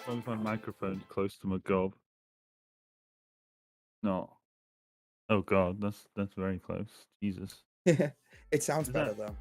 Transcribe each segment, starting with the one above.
As long as my microphone's close to my gob. No. Oh god, that's very close. Jesus. It sounds Is better that though.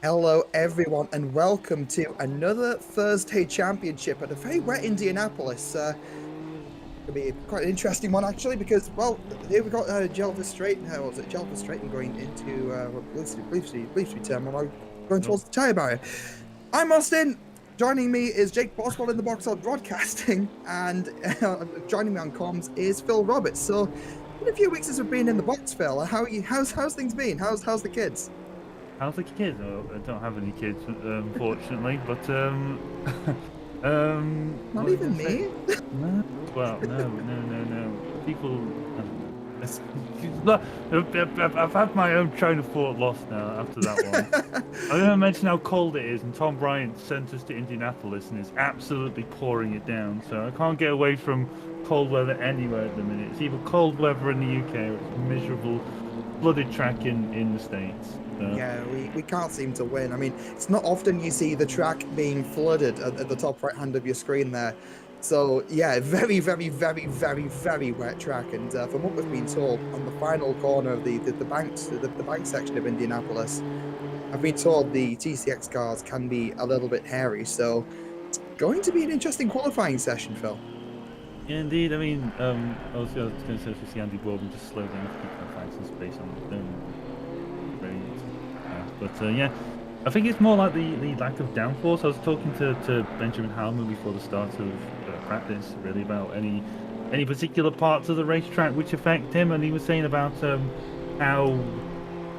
Hello everyone and welcome to another Thursday Championship at a very wet Indianapolis. It'll be quite an interesting one actually because, well, here we've got Jelvis Straighten, how was it? Jelvis Straighten going into, Bleach terminal, going towards the tyre barrier. I'm Austin. Joining me is Jake Boswell in the box on broadcasting, and joining me on comms is Phil Roberts. So, in a few weeks since we've been in the box, Phil, how's things been? How's the kids? how's the kids? Oh, I don't have any kids, unfortunately, but Not what was I even gonna say? me. No. Well, no. People. Look, I've had my own train of thought lost now after that one. I'm going to mention how cold it is, and Tom Bryant sent us to Indianapolis, and it's absolutely pouring it down. So I can't get away from cold weather anywhere at the minute. It's either cold weather in the UK or it's miserable, flooded track in the States. So. Yeah, we can't seem to win. I mean, it's not often you see the track being flooded at the top right hand of your screen there. So yeah, very wet track. And from what we've been told, on the final corner of the bank section of Indianapolis, I've been told the TCX cars can be a little bit hairy. So it's going to be an interesting qualifying session, Phil. Yeah, indeed. I mean, I was going to say to see Andy Baldwin just slow down to keep him find some space on the but yeah, I think it's more like the lack of downforce. I was talking to Benjamin Halman before the start of practice, really, about any particular parts of the racetrack which affect him, and he was saying about how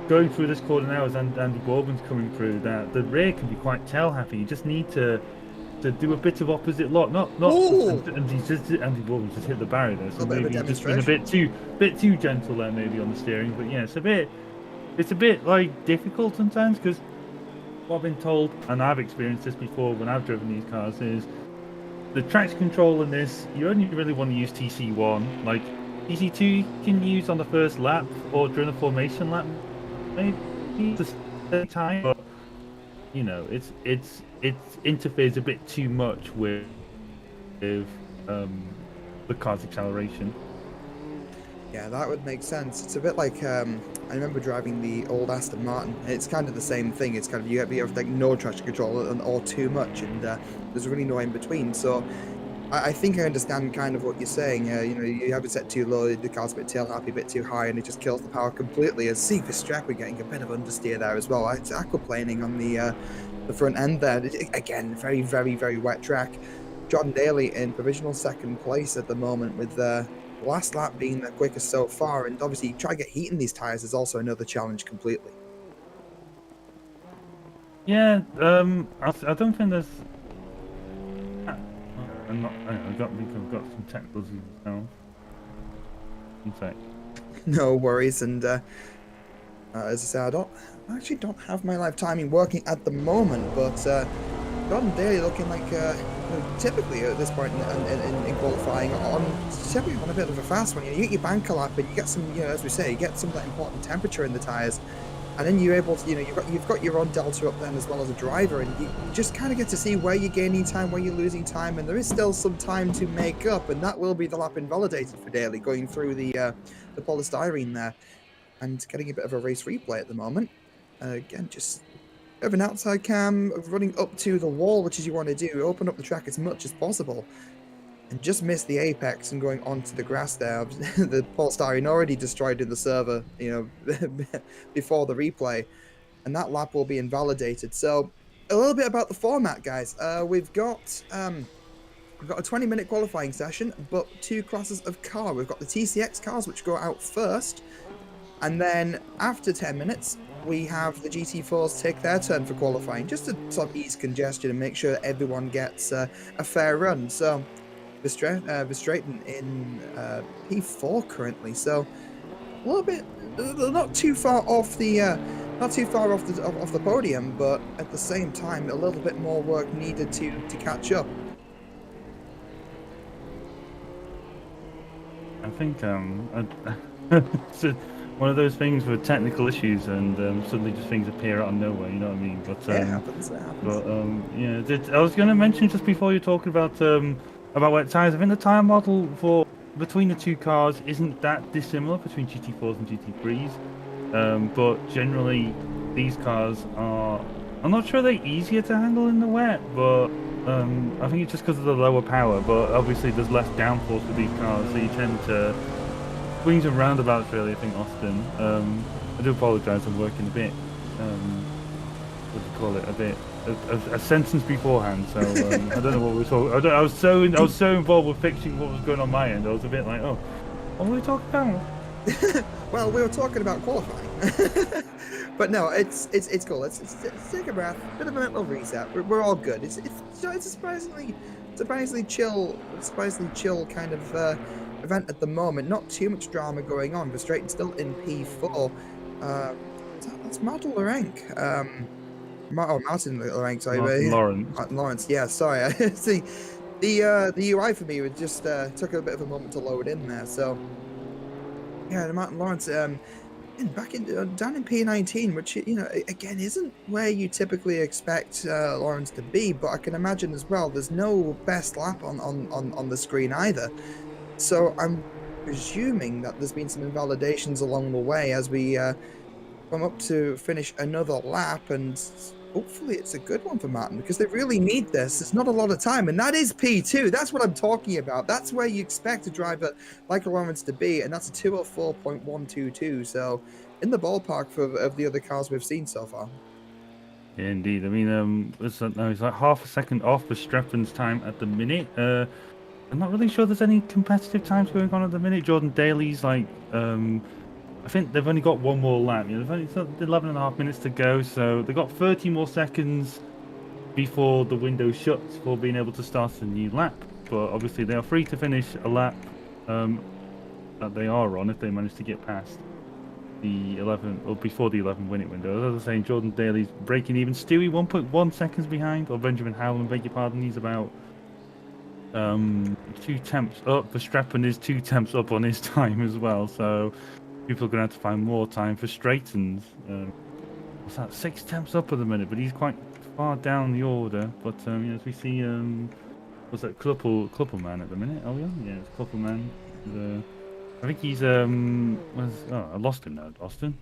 going through this corner now as Andy Baldwin's coming through, that the rear can be quite tail happy. You just need to do a bit of opposite lock, not and Andy Baldwin just hit the barrier there, so maybe just been a bit too gentle there maybe on the steering. But yeah, it's a bit like difficult sometimes, because what I've been told, and I've experienced this before when I've driven these cars, is the traction control in this, you only really want to use TC1. Like TC2 you can use on the first lap or during the formation lap, maybe the same time, but you know, it interferes a bit too much with the car's acceleration. Yeah, that would make sense. It's a bit like I remember driving the old Aston Martin. It's kind of the same thing. It's kind of you have like no traction control or too much, and there's really no in between. So I think I understand kind of what you're saying. You know, you have it set too low, the car's a bit tail happy, a bit too high, and it just kills the power completely. As see this track, we're getting a bit of understeer there as well. It's aquaplaning on the front end there. Again, very wet track. John Daly in provisional second place at the moment with last lap being the quickest so far, and obviously try to get heat in these tires is also another challenge completely. Yeah, I don't think there's. I've got some technicals now. In fact, no worries, and as I say, I actually don't have my live timing working at the moment, but Gordon Daly looking like typically at this point in qualifying typically on a bit of a fast one. You get your banker lap and you get some, as we say, you get some of that important temperature in the tyres. And then you're able to, you've got your own delta up then as well as a driver, and you just kind of get to see where you're gaining time, where you're losing time, and there is still some time to make up, and that will be the lap invalidated for Daly going through the polystyrene there and getting a bit of a race replay at the moment. Again, just a bit of an outside cam, running up to the wall, which is you want to do, open up the track as much as possible. And just missed the apex and going onto the grass there. The polystyrene already destroyed in the server, before the replay, and that lap will be invalidated. So a little bit about the format, guys. We've got a 20-minute qualifying session, but 2 classes of car. We've got the TCX cars, which go out first, and then after 10 minutes, we have the GT4s take their turn for qualifying, just to sort of ease congestion and make sure everyone gets a fair run. So Verstraeten in P4 currently, so a little bit not too far off the off the podium, but at the same time a little bit more work needed to catch up. I think it's one of those things with technical issues, and suddenly just things appear out of nowhere. You know what I mean? But It happens. It happens. But I was going to mention just before you're talking about wet tires. I think the tire model for between the 2 cars isn't that dissimilar between GT4s and GT3s. But generally, these cars are. I'm not sure they're easier to handle in the wet, but I think it's just because of the lower power. But obviously, there's less downforce with these cars, so you tend to swings and roundabouts. Really, I think often. I do apologise. I'm working a bit. What do you call it? A bit. A sentence beforehand, so I don't know what we were talking. I was so involved with fixing what was going on my end. I was a bit like, oh, what were we talking about? Well, we were talking about qualifying, but no, it's cool. Let's take a breath, bit of a mental reset. We're all good. It's a surprisingly chill kind of event at the moment. Not too much drama going on. Verstraeten still in P4. That's Martin Lorenk. Martin Lorenk, sorry. Martin Lawrence, yeah, sorry. See, the UI for me would just took a bit of a moment to load in there. So, yeah, Martin Lawrence, down in P19, which again isn't where you typically expect Lawrence to be, but I can imagine as well. There's no best lap on the screen either. So I'm presuming that there's been some invalidations along the way as we come up to finish another lap, and hopefully it's a good one for Martin, because they really need this. There's not a lot of time, and that is P2. That's what I'm talking about. That's where you expect a driver like Lawrence to be, and that's a 2:04.122. So in the ballpark of the other cars we've seen so far. Yeah, indeed. I mean, it's like half a second off Verstappen's time at the minute. I'm not really sure there's any competitive times going on at the minute. Jordan Daly's like, I think they've only got 1 more lap. They've only got 11.5 minutes to go, so they've got 30 more seconds before the window shuts for being able to start a new lap. But obviously, they are free to finish a lap that they are on if they manage to get past the 11 or before the 11-minute window. As I was saying, Jordan Daly's breaking even. Stewie 1.1 seconds behind, or Benjamin Howland, beg your pardon. He's about 2 tenths up. Verstappen is 2 tenths up on his time as well. So people are going to have to find more time for Straightens. What's that? 6 tenths up at the minute, but he's quite far down the order. But as we see, what's that? Kluppelman at the minute? Oh yeah, it's Kluppelman. I think he's I lost him now, Austin.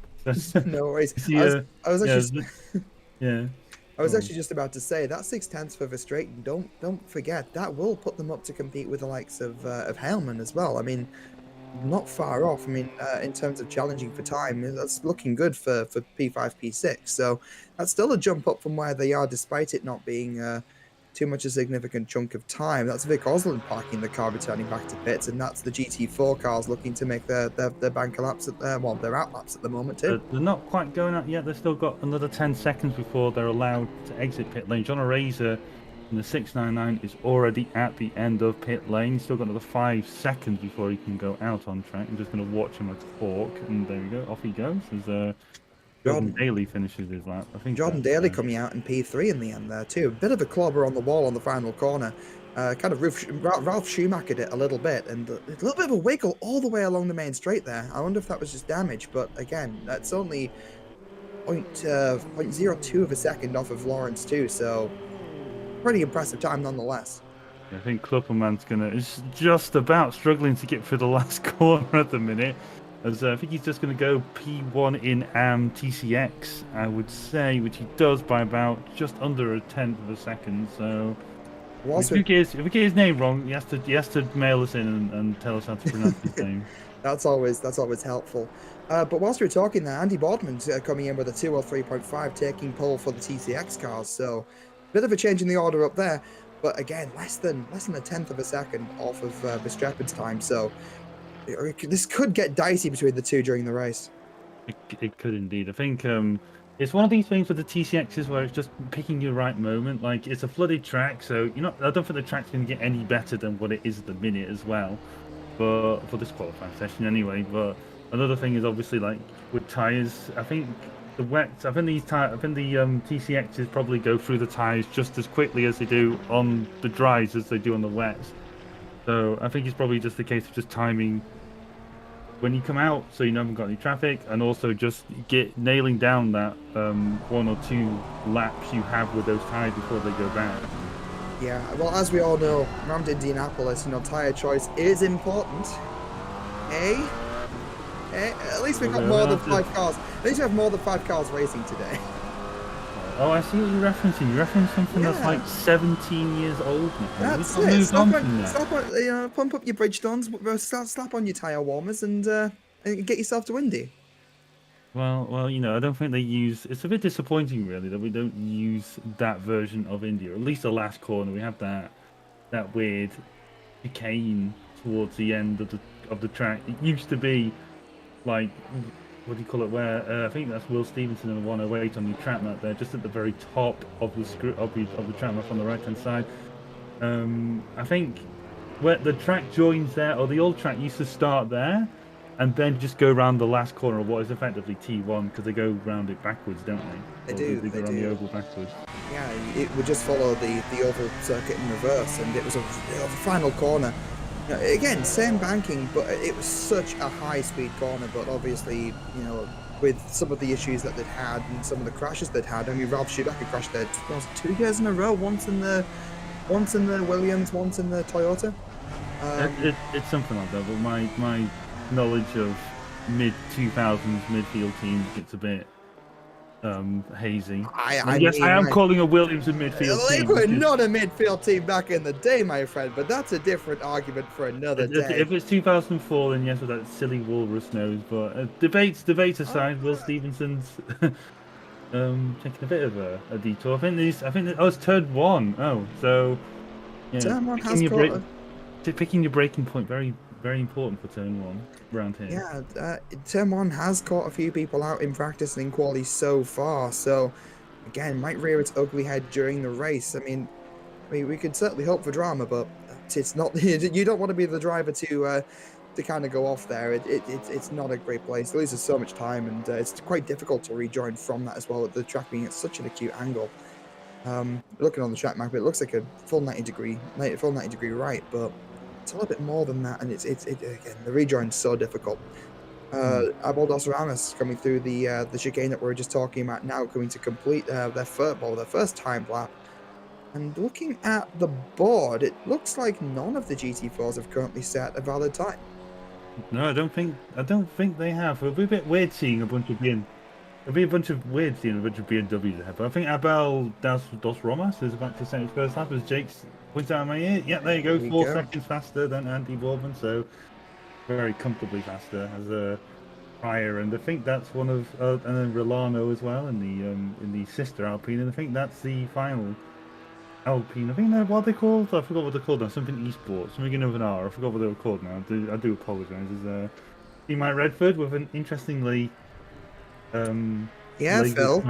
No worries. I was actually I was actually just about to say that 6 tenths for Verstraeten. Don't forget that will put them up to compete with the likes of Hellman as well. I mean, not far off. I mean, in terms of challenging for time, that's looking good for P5, P6. So that's still a jump up from where they are, despite it not being too much a significant chunk of time. That's Vic Osland parking the car, returning back to pits, and that's the GT4 cars looking to make their banker laps at their out laps at the moment too. They're not quite going out yet. They've still got another 10 seconds before they're allowed to exit pit lane. John Araser in the 699 is already at the end of pit lane. He's still got another 5 seconds before he can go out on track. I'm just going to watch him at fork, and there we go. Off he goes. As Jordan Daly finishes his lap. I think Jordan Daly coming out in P3 in the end there too. A bit of a clobber on the wall on the final corner. Kind of Ralph Schumachered it a little bit, and a little bit of a wiggle all the way along the main straight there. I wonder if that was just damage, but again, that's only .02 of a second off of Lawrence too, so pretty impressive time nonetheless. I think Clupperman's is just about struggling to get through the last corner at the minute. As I think he's just going to go P1 in TCX, I would say, which he does by about just under a tenth of a second. So if we get his name wrong, he has to mail us in and tell us how to pronounce his name. That's always helpful. But whilst we're talking there, Andy Boardman's coming in with a 203.5, taking pole for the TCX cars. So bit of a change in the order up there. But again, less than a tenth of a second off of Verstappen's time. So this could get dicey between the two during the race. It could indeed. I think it's one of these things with the TCXs where it's just picking your right moment. Like, it's a flooded track, so I don't think the track's going to get any better than what it is at the minute as well. But for this qualifying session anyway. But another thing is obviously, like, with tires, I think the wets. I think the TCXs probably go through the tires just as quickly as they do on the dries as they do on the wets. So I think it's probably just a case of just timing when you come out, so you haven't got any traffic, and also just nailing down that 1 or 2 laps you have with those tires before they go bad. Yeah, well, as we all know, around Indianapolis, tire choice is important. At least we've got more than 5 cars. At least we have more than 5 cars racing today. Oh, I see what you're referencing. You reference something that's like 17 years old now. That's it. Pump up your Bridgestones, slap on your tyre warmers, and get yourself to Indy. Well, I don't think they use. It's a bit disappointing, really, that we don't use that version of Indy, or at least the last corner. We have that weird chicane towards the end of the track. It used to be like, what do you call it? Where I think that's Will Stevenson in the 108 on the track map there, just at the very top of the track map on the right hand side. I think where the track joins there, or the old track used to start there, and then just go around the last corner of what is effectively T1, because they go round it backwards, don't they? They go around the oval backwards. Yeah, it would just follow the oval circuit in reverse, and it was a final corner. Again, same banking, but it was such a high-speed corner. But obviously, with some of the issues that they'd had and some of the crashes they'd had, I mean, Ralph Schumacher crashed there 2 years in a row. Once in the Williams, once in the Toyota. It's something like that. But my knowledge of mid-2000s midfield teams gets a bit hazy. I am calling a Williams a midfield team. They were not a midfield team back in the day, my friend, but that's a different argument for another day. If it's 2004, then yes, with that silly walrus nose. But debates aside, Will Stevenson's taking a bit of a detour. I think it's turn 1. Oh, so yeah, turn 1 has picking your braking point very important for turn 1 around here. Yeah, turn 1 has caught a few people out in practice and in quali so far. So again, might rear its ugly head during the race. I mean, we could certainly hope for drama, but it's not. You don't want to be the driver to kind of go off there. It's not a great place. It loses so much time, and it's quite difficult to rejoin from that as well. With the track being at such an acute angle. Looking on the track map, it looks like a full 90 degree right, but it's a little bit more than that, and it's again, the rejoin's so difficult. Aboldos Ramos coming through the chicane that we were just talking about now, going to complete their first time lap. And looking at the board, it looks like none of the GT4s have currently set a valid time. No, I don't think they have. It'll be a bit weird seeing a bunch of BMWs ahead. But I think Abel dos Romas is about to set his first lap, as Jake's points out in my ear. Yeah, there you go. 4 seconds faster than Andy Boardman, so very comfortably faster as a prior. And I think that's one of and then Rolano as well in the sister Alpine. And I think that's the final Alpine. I think they're what they called. I forgot what they're called now. Something esports. Something beginning with an R. I forgot what they were called now. I do apologise. There's Mike Redford with an interestingly. Yeah, Phil.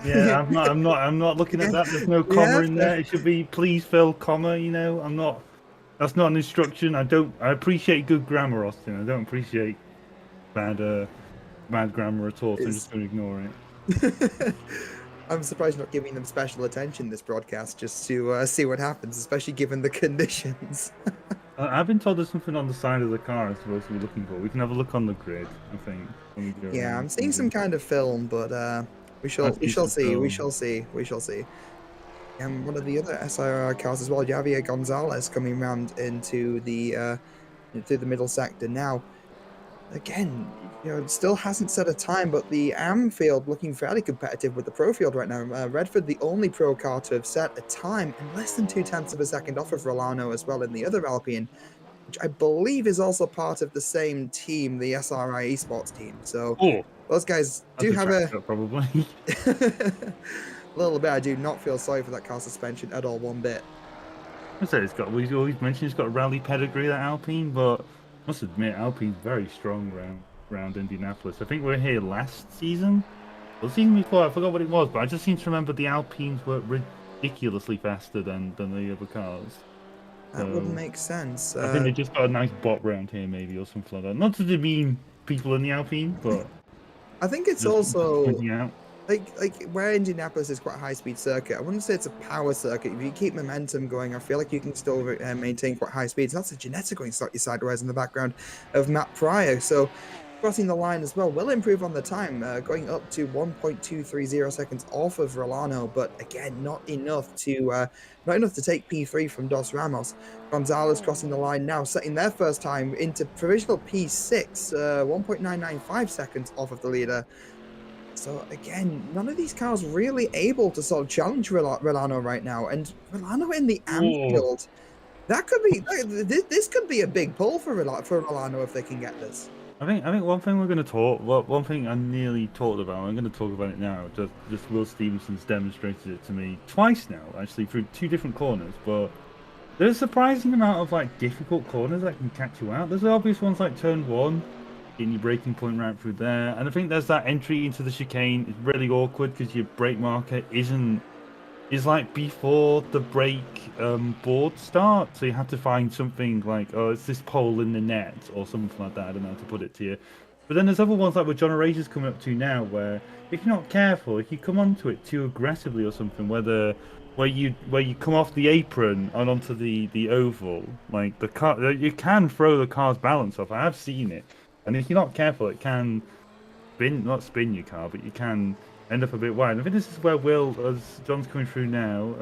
Yeah, I'm not looking at that. There's no comma in there. It should be please, Phil, comma. I'm not. That's not an instruction. I appreciate good grammar, Austin. I don't appreciate bad grammar at all. So I'm just going to ignore it. I'm surprised you're not giving them special attention this broadcast, just to see what happens, especially given the conditions. I've been told there's something on the side of the car I'm supposed to be looking for. We can have a look on the grid, I think. When we go I'm seeing some kind of film, but That's We shall decent see. We goal. shall see. We shall see. And one of the other SIR cars as well, Javier Gonzalez coming round into the through the middle sector now. Again, it still hasn't set a time, but the AM field looking fairly competitive with the pro field right now. Redford, the only pro car to have set a time and less than 2/10 of a second off of Rolano as well in the other Alpine, which I believe is also part of the same team, the SRI esports team. So Oh, those guys that's do a have track a shot probably. little bit. I do not feel sorry for that car suspension at all, one bit. I say it's got. We always mention it's got a rally pedigree that Alpine, but I must admit Alpine's very strong round Indianapolis. I think we were here last season. Well, the season before, I forgot what it was, but I just seem to remember the Alpines were ridiculously faster than the other cars. That would So make sense. I think they just got a nice bot round here, maybe, or something like that. Not to demean people in the Alpine, but I think it's just also pointing out. like where Indianapolis is quite a high speed circuit. I wouldn't say it's a power circuit. If you keep momentum going, I feel like you can still maintain quite high speeds. That's a Ginetta going slightly sideways in the background of Matt Pryor. So crossing the line as well will improve on the time, going up to 1.230 seconds off of Rolano, but again, not enough to take P3 from Dos Ramos. Gonzalez crossing the line now, setting their first time into provisional P6, 1.995 seconds off of the leader. So again, none of these cars really able to sort of challenge Rolano right now, and Rolano in the Oh, Anfield, that could be this could be a big pull for Rolano if they can get this. I think one thing we're going to talk. Well, one thing I nearly talked about. I'm going to talk about it now. Just Will Stevenson's demonstrated it to me twice now, actually, through two different corners. But there's a surprising amount of like difficult corners that can catch you out. There's the obvious ones like turn one, getting your braking point right through there, and I think there's that entry into the chicane. It's really awkward because your brake marker is like before the brake board start, so you have to find something like, oh, it's this pole in the net or something like that. I don't know how to put it to you. But then there's other ones like what John O'Reilly's coming up to now, where if you're not careful, if you come onto it too aggressively or something, where you come off the apron and onto the oval, like the car, you can throw the car's balance off. I have seen it, and if you're not careful, it can not spin your car, but you can end up a bit wide. I think this is where Will, as John's coming through now,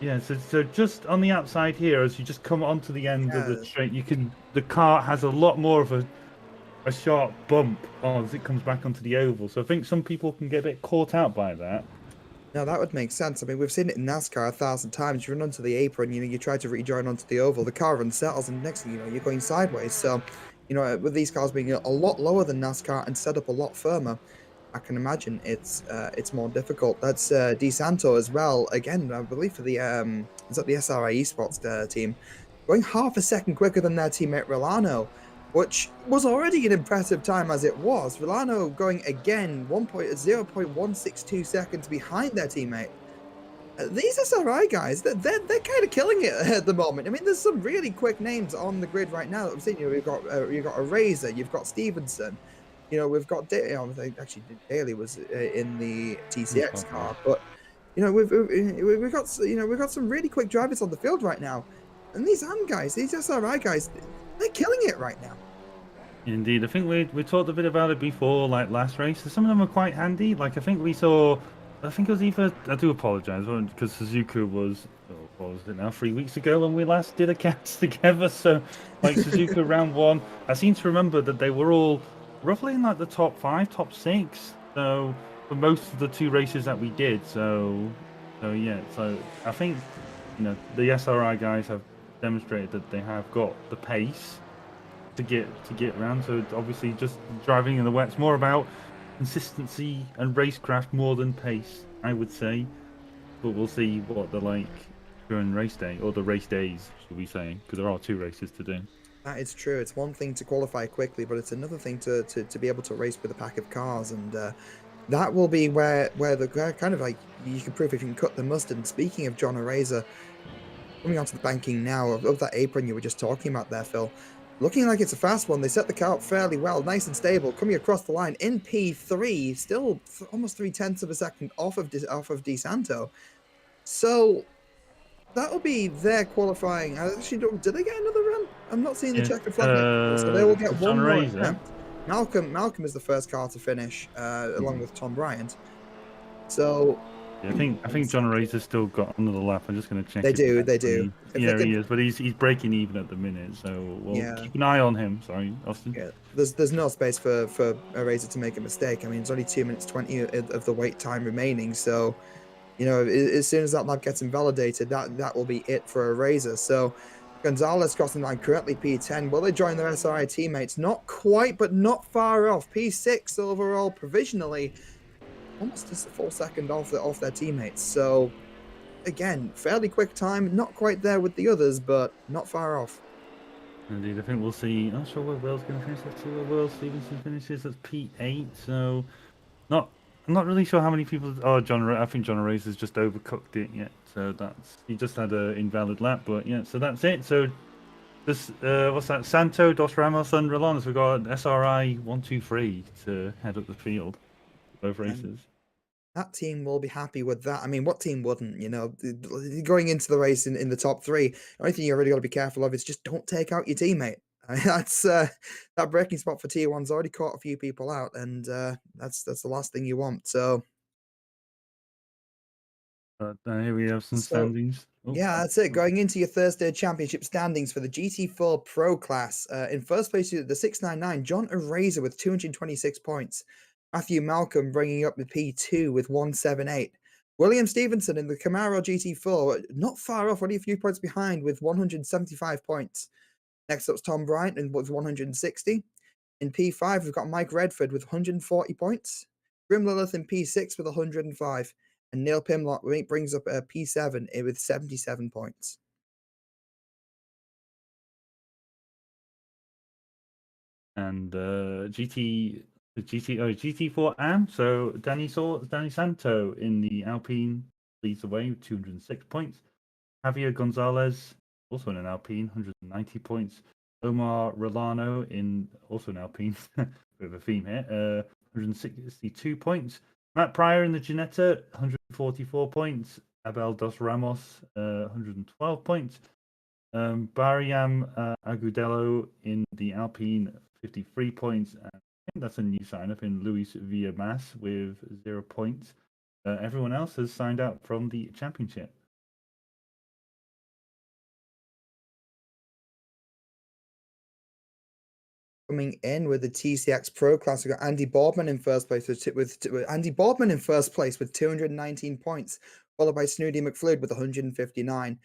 yeah. So just on the outside here, as you just come onto the end of the Yeah, straight, the car has a lot more of a sharp bump as it comes back onto the oval. So I think some people can get a bit caught out by that. no, that would make sense. I mean, we've seen it in NASCAR 1,000 times. You run onto the apron, you try to rejoin onto the oval, the car unsettles, and next thing you know, you're going sideways. So, with these cars being a lot lower than NASCAR and set up a lot firmer, I can imagine it's more difficult. That's DeSanto as well. Again, I believe for the is that the SRI Esports team, going half a second quicker than their teammate Rolano, which was already an impressive time as it was. Rolano going again 0.162 seconds behind their teammate. These SRI guys, they're kind of killing it at the moment. I mean, there's some really quick names on the grid right now that we've seen. We've got a Razor, you've got Stevenson, we've got actually Daly was in the TCX car, but we've got we've got some really quick drivers on the field right now, and these AM guys, these SRI guys, they're killing it right now. Indeed, I think we talked a bit about it before, like last race. Some of them are quite handy. Like I think we saw, I think it was either. I do apologize because Suzuka was, what was it now? 3 weeks ago when we last did a cast together. So, like Suzuka round one, I seem to remember that they were all roughly in like the top five, top six. So for most of the two races that we did. So yeah. So I think the SRI guys have demonstrated that they have got the pace to get around. So it's obviously just driving in the wet. It's more about consistency and racecraft more than pace, I would say. But we'll see what they're like during race day, or the race days, should we say? Because there are two races to do. That is true. It's one thing to qualify quickly, but it's another thing to be able to race with a pack of cars, and that will be where the kind of like you can prove if you can cut the mustard. And speaking of John Araza, coming onto the banking now of that apron you were just talking about there, Phil. Looking like it's a fast one. They set the car up fairly well, nice and stable, coming across the line in P3, still almost 0.3 of a second off of DeSanto. So that'll be their qualifying. I actually don't. Did they get another run? I'm not seeing the Yeah. checkered flag next to them, so they will get John one more Razor. attempt. Malcolm is the first car to finish, along Mhm. with Tom Bryant. So Yeah, I think John Razor's still got another lap. I'm just going to check they it do, they do. actually. If they Yeah, he could, is, but he's breaking even at the minute, so we'll yeah, keep an eye on him. Sorry, Austin. yeah. There's no space for a Razor to make a mistake. I mean, it's only 2 minutes 20 of the wait time remaining, so you know, as soon as that lap gets invalidated, that will be it for a Razor. So Gonzalez crossing line currently P10. Will they join their SRI teammates? Not quite, but not far off. P6 overall provisionally, almost just a full second off their teammates. So again, fairly quick time. Not quite there with the others, but not far off. Indeed, I think we'll see. Not sure where Will's going to finish. Let's see where Will Stevenson finishes. That's P8. So not. I'm not really sure how many people. Oh, I think John Razor's just overcooked it yet. So he just had an invalid lap. But yeah, so that's it. So this what's that? Santo, Dos Ramos, and Rolanus. We've got SRI 1, 2, 3 to head up the field. Both And races. that team will be happy with that. I mean, what team wouldn't? You know, going into the race in the top three, the only thing you really got to be careful of is just don't take out your teammate. I mean, that's that braking spot for T1's already caught a few people out, and that's the last thing you want. But here we have some So standings. Oh, yeah, that's it. Going into your Thursday championship standings for the GT4 Pro class. In first place, the 699, John Eraser with 226 points. Matthew Malcolm bringing up the P2 with 178. William Stevenson in the Camaro GT4, not far off, only a few points behind with 175 points. Next up's Tom Bryant with 160. In P5, we've got Mike Redford with 140 points. Grim Lilith in P6 with 105. And Neil Pimlott brings up a P7 with 77 points. and GT4 AM. So Danny Santo in the Alpine leads the way with 206 points. Javier Gonzalez also in an Alpine, 190 points. Omar Rolano also an Alpine, bit of a theme here, 162 points. Matt Pryor in the Ginetta, 144 points. Abel Dos Ramos, 112 points. Bariam Agudelo in the Alpine, 53 points. And I think that's a new sign up in Luis Villamas with 0 points. Everyone else has signed out from the championship. Coming in with the TCX Pro class, we've got Andy Boardman in first place with Andy Boardman in first place with 219 points, followed by Snooty McFluid with 159.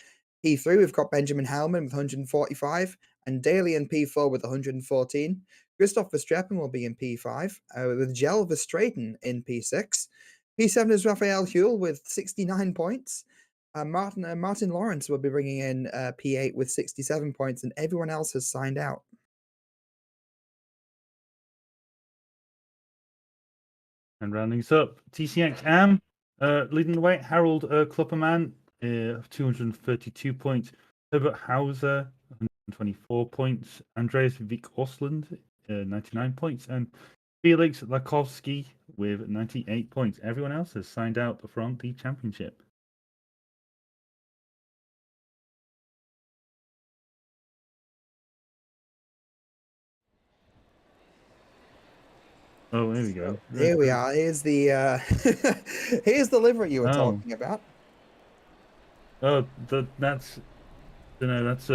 P3, we've got Benjamin Hellman with 145, and Daly in P4 with 114. Christoph Verstappen will be in P5, with Jel Verstraeten in P6. P7 is Raphael Huel with 69 points. Martin Lawrence will be bringing in P8 with 67 points, and everyone else has signed out. And rounding us up, TCX AM leading the way, Harold Klopperman, 232 points. Herbert Hauser, 124 points. Andreas Vik Osland, 99 points. And Felix Lakovsky with 98 points. Everyone else has signed out from the championship. Oh, there we go. Here we are. Here's the here's the livery you were talking about. Oh, that's that's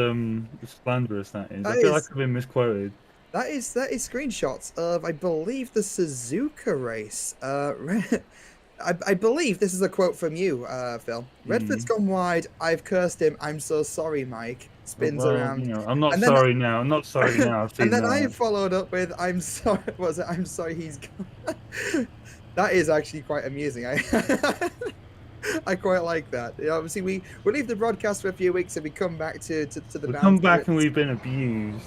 slanderous. That is. That I feel like is- I've been misquoted. That is screenshots of, I believe, the Suzuka race. I believe this is a quote from you, Phil. Redford's gone wide. I've cursed him. I'm so sorry, Mike. Spins around. You know, I'm not And then sorry now. I'm not sorry now. I've seen And then that. I followed up with, I'm sorry. Was it? I'm sorry he's gone. That is actually quite amusing. I quite like that. You know, obviously, we leave the broadcast for a few weeks and we come back to the We banter. come back and we've been abused.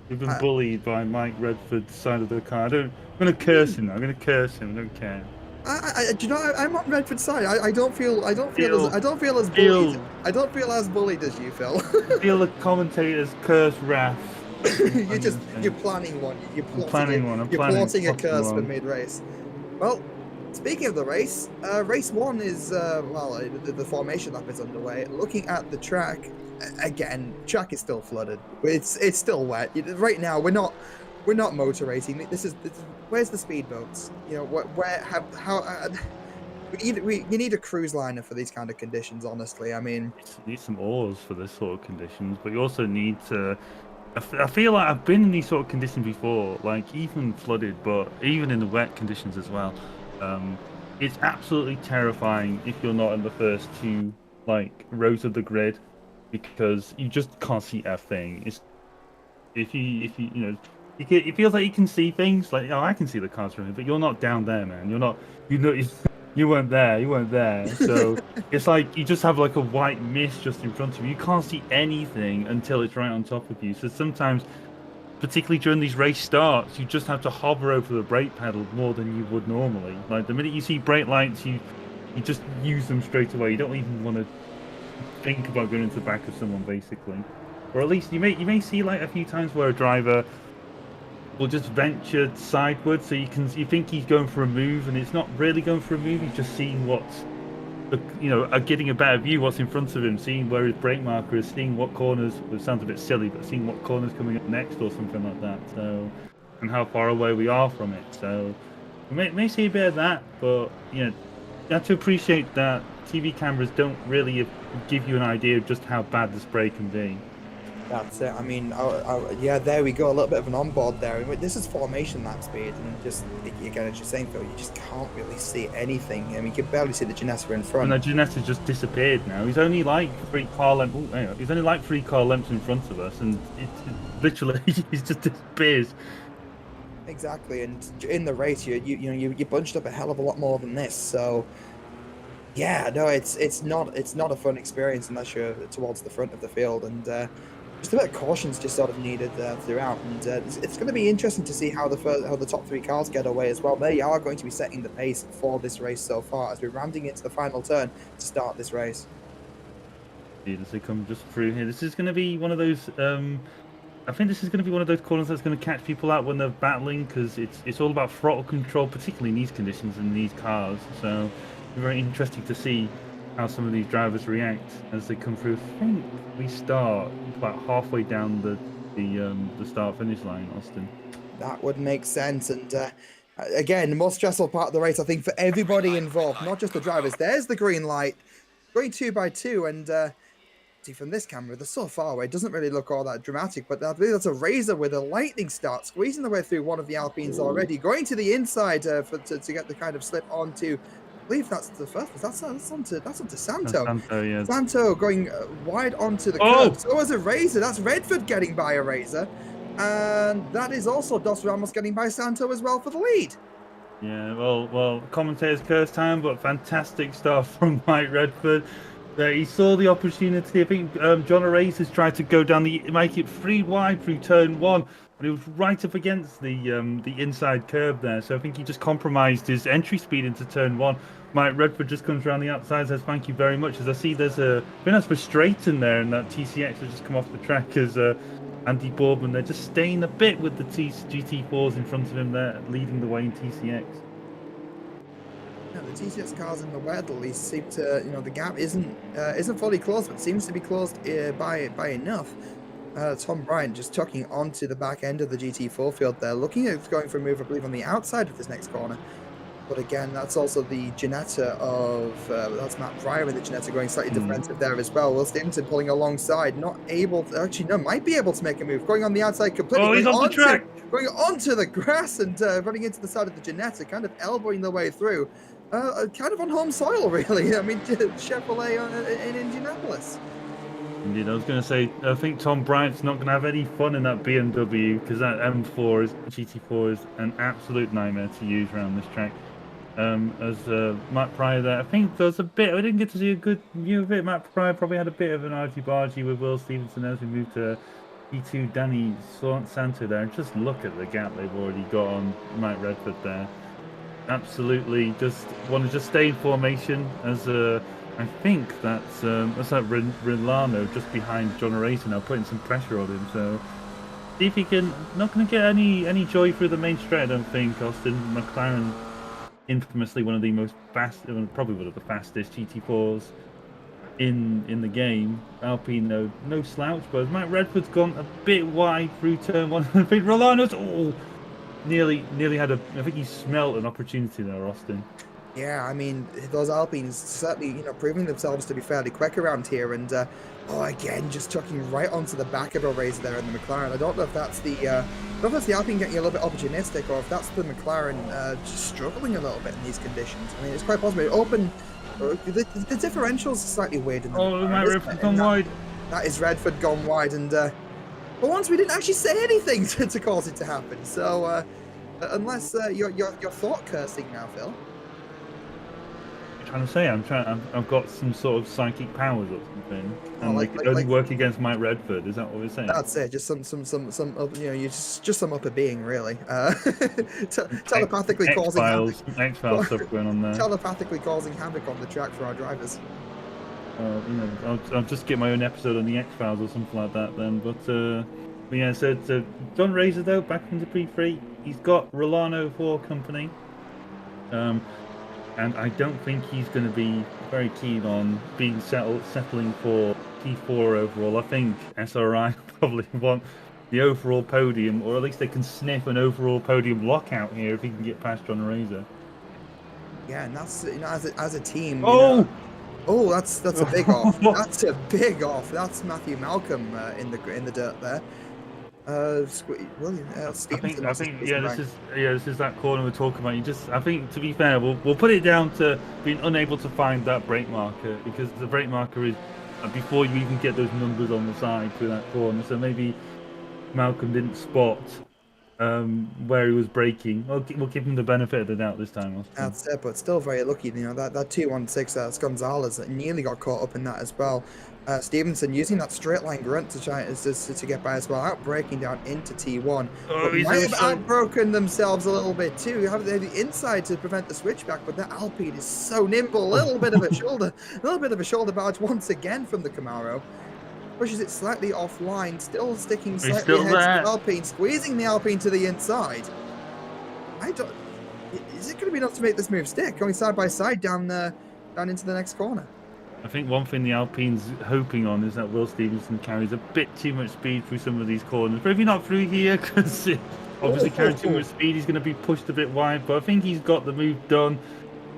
We've been bullied by Mike Redford's side of the car. I'm going to curse him. I'm going to curse him. I don't care. Do you know? I'm on Redford's side. I don't feel as bullied. I don't feel as bullied as you, Phil. Feel the commentators curse Raf. You're planning one. You're planning one. You're plotting a curse for mid-race. Well, speaking of the race, race one is the formation lap is underway. Looking at the track, again, track is still flooded. It's still wet right now. we're not motor racing. This is where's the speedboats? You know, where have how you need a cruise liner for these kind of conditions. Honestly, I mean, You need some oars for this sort of conditions, but you also need to. I feel like I've been in these sort of conditions before, like even flooded, but even in the wet conditions as well. Um, it's absolutely terrifying if you're not in the first two like rows of the grid because you just can't see a thing. It's if you it feels like you can see things like I can see the cars from here, but you're not down there, man. You're not you know you weren't there. You weren't there. So it's like you just have like a white mist just in front of you. You can't see anything until it's right on top of you. So sometimes, particularly during these race starts, you just have to hover over the brake pedal more than you would normally. Like the minute you see brake lights, you just use them straight away. You don't even want to think about going into the back of someone, basically. Or at least you may see like a few times where a driver will just venture sideways, so you think he's going for a move, and it's not really going for a move. He's just seeing what's getting a better view what's in front of him, seeing where his brake marker is, seeing what corners. It sounds a bit silly, but seeing what corners coming up next or something like that. So, and how far away we are from it. So, we may see a bit of that, but you have to appreciate that TV cameras don't really give you an idea of just how bad the spray can be. that's it. I mean, yeah, there we go. A little bit of an onboard there. I mean, this is formation lap speed, and just again, as you're saying, Phil, you just can't really see anything. I mean, you can barely see the Ginetta in front. And the Ginetta just disappeared now. He's only like 3 car lengths. He's only like 3 car lengths in front of us, and it literally he's just disappears. Exactly, and in the race, you bunched up a hell of a lot more than this. So, yeah, no, it's not a fun experience unless you're towards the front of the field, and just a bit of caution's just sort of needed throughout. And it's going to be interesting to see how the top 3 cars get away as well. They are going to be setting the pace for this race so far as we're rounding into the final turn to start this race. As they come just through here, this is going to be one of those. I think this is going to be one of those corners that's going to catch people out when they're battling, because it's all about throttle control, particularly in these conditions and these cars. So it's very interesting to see how some of these drivers react as they come through. I think we start about halfway down the start finish line, Austin. That would make sense. And again, the most stressful part of the race, I think, for everybody involved, not just the drivers. There's the green light, going 2 by 2, and see from this camera, they're so far away. It doesn't really look all that dramatic, but I believe that's a Razor with a lightning start, squeezing the way through one of the Alpines already, going to the inside to get the kind of slip onto. I believe that's the first. That's onto Santo. Santo, yeah. Santo going wide onto the curb. So was a Razor. That's Redford getting by a Razor, and that is also Dos Ramos getting by Santo as well for the lead. Yeah, well, commentator's curse time, but fantastic stuff from Mike Redford. He saw the opportunity. I think John O'Reilly has tried to go down make it 3 wide through turn 1, but it was right up against the inside curb there. So I think he just compromised his entry speed into turn 1. Mike Redford just comes around the outside, says thank you very much. As I see, there's I think that's frustrating there, and that TCX has just come off the track as Andy Boardman. They're just staying a bit with the GT4s in front of him there, leading the way in TCX. Yeah, the TCX cars in the wet at least seem to, the gap isn't fully closed, but seems to be closed by enough. Tom Bryant just tucking onto the back end of the GT4 field there, looking at going for a move, I believe, on the outside of this next corner. But again, that's also the Ginetta that's Matt Pryor in the Ginetta going slightly defensive there as well. Will Stevenson pulling alongside, not able to, actually, no, might be able to make a move. Going on the outside completely. Oh, he's on the track! Going onto the grass and running into the side of the Ginetta, kind of elbowing their way through. Kind of on home soil, really. I mean, Chevrolet in Indianapolis. Indeed, I was going to say, I think Tom Bryant's not going to have any fun in that BMW, because that GT4 is an absolute nightmare to use around this track. As Matt Pryor there, I think there was a bit, I didn't get to see a good view of it. Matt Pryor probably had a bit of an argy-bargy with Will Stevenson as we moved to E2 Danny Santo there. And just look at the gap they've already got on Mike Redford there. Absolutely, just want to just stay in formation as I think that's that Rilano just behind John O'Reilly now, putting some pressure on him. So see if he can. Not going to get any joy through the main straight, I don't think. Austin McLaren, infamously one of the most fast, probably one of the fastest GT4s in the game. Alpine, no slouch, but as Matt Redford's gone a bit wide through turn one, I think Rolano's nearly had I think he smelt an opportunity there, Austin. Yeah, I mean, those Alpines certainly, proving themselves to be fairly quick around here, and again, just chucking right onto the back of a Razor there in the McLaren. I don't know if that's I don't know if that's the Alpine getting a little bit opportunistic, or if that's the McLaren just struggling a little bit in these conditions. I mean, it's quite possible. The differentials are slightly weird in the McLaren, Matt Redford's gone wide. That is Redford gone wide, and for once we didn't actually say anything to cause it to happen. So unless you're thought cursing now, Phil. Trying to say I've got some sort of psychic powers or something, and like only work against Mike Redford. Is that what we're saying? That's it. Just some you just some upper being, really. Telepathically causing X-Files stuff going on there. Telepathically causing havoc on the track for our drivers. I'll just get my own episode on the X-Files or something like that then. But yeah, so John Razor though back into P3. He's got Rolano for company. And I don't think he's going to be very keen on being settling for P4 overall. I think SRI probably want the overall podium, or at least they can sniff an overall podium lockout here if he can get past John Razor. Yeah, and that's as a team. That's a big off. That's a big off. That's Matthew Malcolm in the dirt there. I think this is that corner we're talking about. I think, to be fair, we'll put it down to being unable to find that brake marker, because the brake marker is before you even get those numbers on the side through that corner. So maybe Malcolm didn't spot where he was braking. We'll give him the benefit of the doubt this time. That's it, but still very lucky. That 216, that's Gonzalez, that nearly got caught up in that as well. Stevenson using that straight line grunt to try to get by as well, out braking down into T1. But might have outbroken themselves a little bit too. You have the inside to prevent the switchback, but that Alpine is so nimble. A little bit of a shoulder barge once again from the Camaro. Pushes it slightly offline, still sticking slightly ahead to the Alpine, squeezing the Alpine to the inside. Is it going to be enough to make this move stick? Going side by side down into the next corner. I think one thing the Alpine's hoping on is that Will Stevenson carries a bit too much speed through some of these corners. Maybe not through here, because obviously carrying too much speed, he's going to be pushed a bit wide. But I think he's got the move done.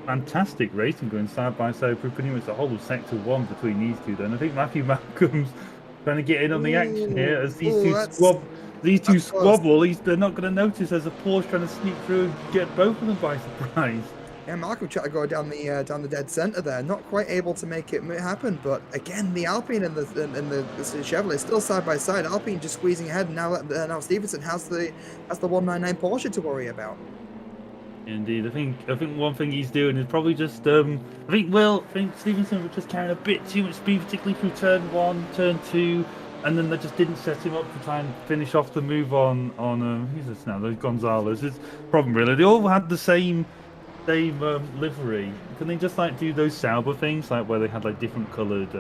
Fantastic racing going side by side through pretty much the whole of sector 1 between these two. Then I think Matthew Malcolm's trying to get in on the action here as these two squabble. They're not going to notice there's a Porsche trying to sneak through and get both of them by surprise. Yeah, Malcolm tried to go down the dead center there, not quite able to make it happen. But again, the Alpine and the Chevrolet still side by side. Alpine just squeezing ahead, and now Stevenson has the 199 Porsche to worry about. Indeed, I think one thing he's doing is probably just I think Stevenson was just carrying a bit too much speed, particularly through turn 1, turn 2, and then they just didn't set him up to try and finish off the move on who's this now? Those Gonzalez. It's a problem really. They all had the same livery. Can they just do those Sauber things, where they had different coloured?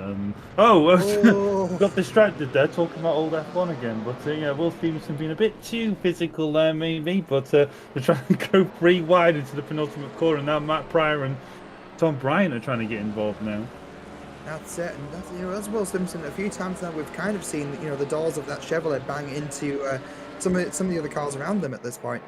Got distracted there talking about old F1 again. But yeah, Will Stevenson being a bit too physical there maybe. But they're trying to go 3 wide into the penultimate corner. Now Matt Pryor and Tom Bryant are trying to get involved now. That's it, and that's Will Stevenson. A few times now we've kind of seen the doors of that Chevrolet bang into some of the other cars around them at this point.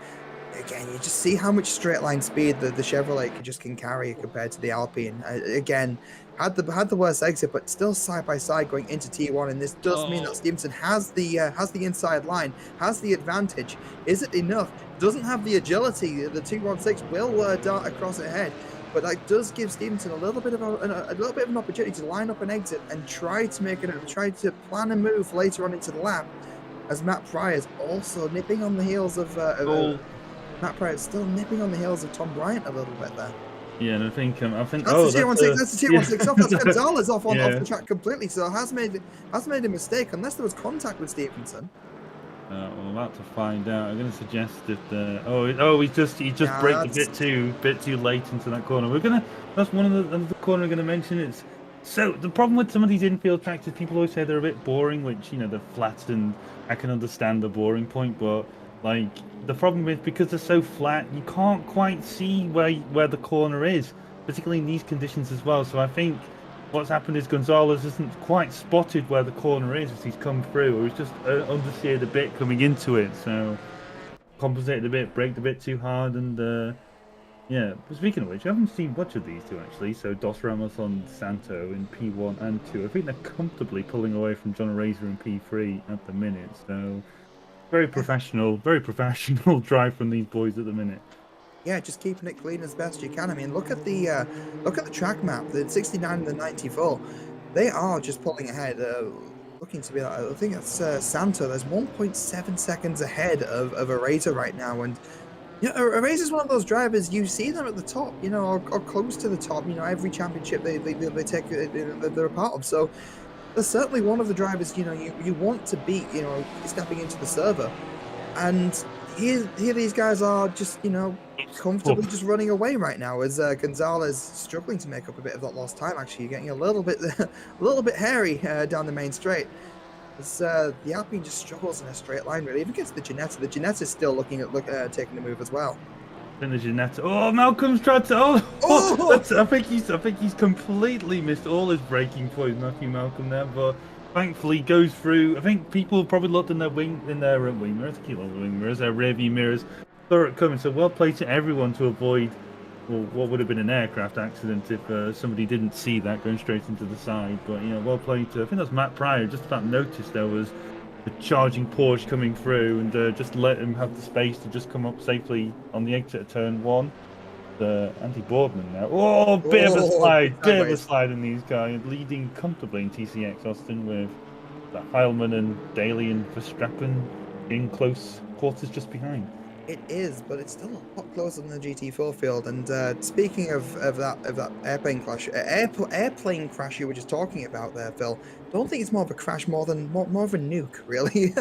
Again, you just see how much straight line speed the Chevrolet can carry compared to the Alpine. Again, had the worst exit, but still side by side going into T1, and this does mean that Stevenson has the inside line, has the advantage. Is it enough? Doesn't have the agility. The 216 will dart across ahead, but that does give Stevenson a little bit of an opportunity to line up an exit and try to plan a move later on into the lap. As Matt Pryor is also nipping on the heels of Matt Pryor is still nipping on the heels of Tom Bryant a little bit there. Yeah, and I think that's the 216. That's the 216 off. That's Gonzalez off the track completely. So has made a mistake unless there was contact with Stevenson. We're about to find out. I'm going to suggest that. He just braked a bit too late into that corner. That's one of the corner I'm going to mention. It's so the problem with some of these infield tracks is people always say they're a bit boring, which they're flat, and I can understand the boring point, but the problem is because they're so flat, you can't quite see where the corner is, particularly in these conditions as well. So I think what's happened is Gonzalez hasn't quite spotted where the corner is as he's come through, or he's just understeered a bit coming into it. So compensated a bit, braked a bit too hard, and yeah. But speaking of which, I haven't seen much of these two actually. So Dos Ramos on Santo in P1 and 2. I think they're comfortably pulling away from John Razor in P3 at the minute. So very professional drive from these boys at the minute. Yeah, just keeping it clean as best you can. I mean, look at the track map. The 69 and the 94, they are just pulling ahead. Looking to be like, I think that's Santo. There's 1.7 seconds ahead of Eraser right now, and yeah, Eraser's one of those drivers. You see them at the top, you know, or close to the top. You know, every championship they take, they're a part of. So they're certainly one of the drivers. You know, you want to beat. You know, stepping into the server. And here these guys are just, you know, comfortably just running away right now as Gonzalez struggling to make up a bit of that lost time. Actually, getting a little bit hairy down the main straight. As the Alpine just struggles in a straight line, really. Even against the Ginetta. The Ginetta's still looking at taking the move as well. Then the Ginetta. Oh, Malcolm's tried to. I think he's completely missed all his braking points, Matthew Malcolm there, but thankfully goes through. I think people probably looked in their wing mirrors, their rear view mirrors, saw it coming. So well played to everyone to avoid, well, what would have been an aircraft accident if somebody didn't see that going straight into the side. But you know, well played to. I think that's Matt Pryor. Just about noticed there was the charging Porsche coming through and just let him have the space to just come up safely on the exit of turn 1. Andy Boardman now. Oh, bit of a slide in these guys, leading comfortably in TCX Austin with the Heilman and Daly and Verstappen in close quarters just behind. It is, but it's still a lot closer than the GT4 field. And speaking of that airplane crash you were just talking about there, Phil, don't think it's more of a crash, more of a nuke, really,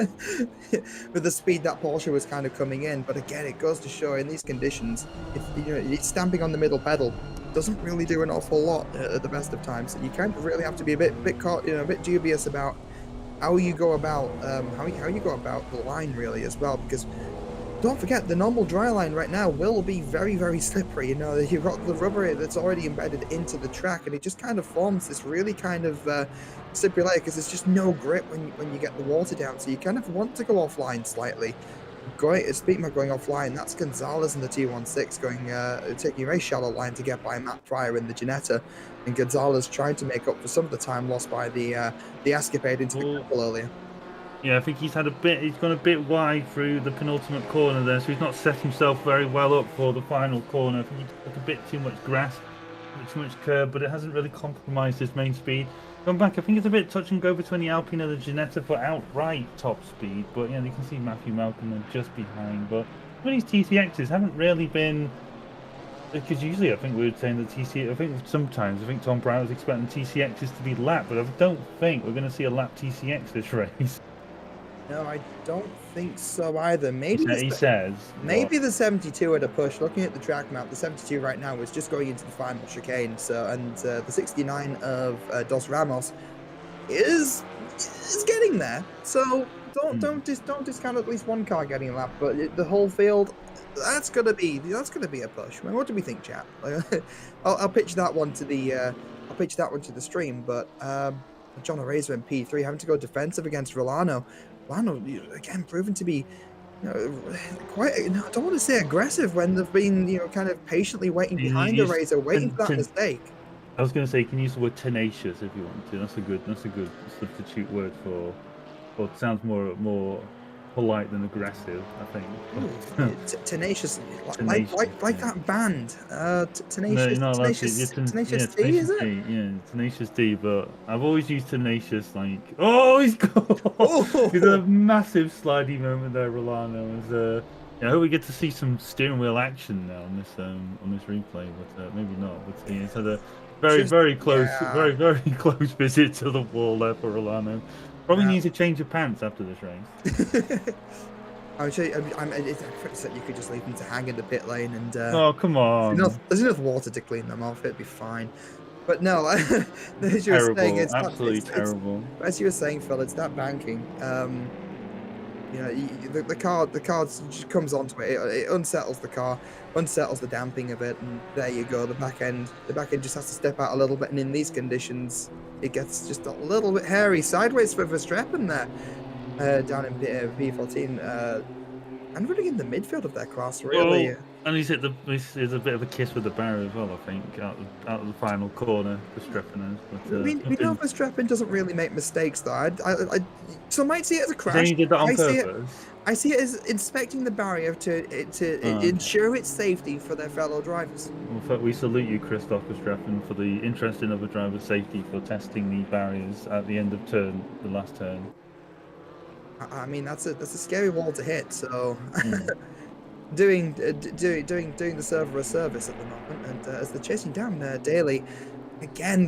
with the speed that Porsche was kind of coming in. But again, it goes to show in these conditions, it's stamping on the middle pedal doesn't really do an awful lot at the best of times. So you kind of really have to be a bit dubious about how you go about how you go about the line, really, as well, because don't forget, the normal dry line right now will be very, very slippery. You know, you've got the rubber that's already embedded into the track, and it just kind of forms this really kind of slippery layer because there's just no grip when you get the water down. So you kind of want to go offline slightly. Speaking of going offline, that's Gonzalez in the T16 going taking a very shallow line to get by Matt Pryor in the Ginetta, and Gonzalez trying to make up for some of the time lost by the escapade into the couple earlier. Yeah, I think he's gone a bit wide through the penultimate corner there, so he's not set himself very well up for the final corner. I think he took a bit too much grass, a bit too much curb, but it hasn't really compromised his main speed. Going back, I think it's a bit touch and go between the Alpine and the Ginetta for outright top speed, but yeah, you can see Matthew Malcolm there just behind. But some of these TCXs haven't really been, because usually I think we were saying I think Tom Brown was expecting TCXs to be lap, but I don't think we're going to see a lap TCX this race. No, I don't think so either. Maybe he says. Maybe the 72 at a push. Looking at the track map, the 72 right now is just going into the final chicane. So, and the 69 of Dos Ramos is getting there. So don't discount at least one car getting a lap. But the whole field, that's gonna be a push. I mean, what do we think, chap? I'll pitch that one to the stream. But John Arazer in P3 having to go defensive against Rolano. Lando, again, proven to be, quite, I don't want to say aggressive when they've been, kind of patiently waiting behind the Razor, waiting for that mistake. I was going to say, you can use the word tenacious if you want to. That's a good substitute word for, or it sounds more polite than aggressive, I think. Tenacious, like that band. Tenacious, Tenacious D, is it? Yeah, Tenacious D, but I've always used tenacious, like, oh, he's got he's a massive slidey moment there, Rolano. I hope we get to see some steering wheel action now on this replay, but maybe not. But he's had a very close visit to the wall there for Rolano. Probably needs a change of pants after this race. I'm sure. It's that you could just leave them to hang in the pit lane, and oh, come on! There's enough water to clean them off. It'd be fine. But no, as you were saying, it's absolutely terrible. As you were saying, Phil, it's that banking. You know, the car just comes onto it. It unsettles the car, unsettles the damping of it, and there you go. The back end just has to step out a little bit, and in these conditions, it gets just a little bit hairy sideways for Verstappen there, down in P14, and really in the midfield of their class, really. Well, and he's a bit of a kiss with the barrier as well. I think out of the final corner for Strepaners. I But mean, we know Verstappen doesn't really make mistakes, though. Some might see it as a then crash. he did that on I see it. purpose. I see it as inspecting the barrier to ensure its safety for their fellow drivers. Well, we salute you, Christoph Verstappen, for the interest in other drivers' safety for testing the barriers at the end of the last turn. I mean, that's a scary wall to hit. So, Mm. doing the server a service at the moment, and as they're chasing down Daly, again,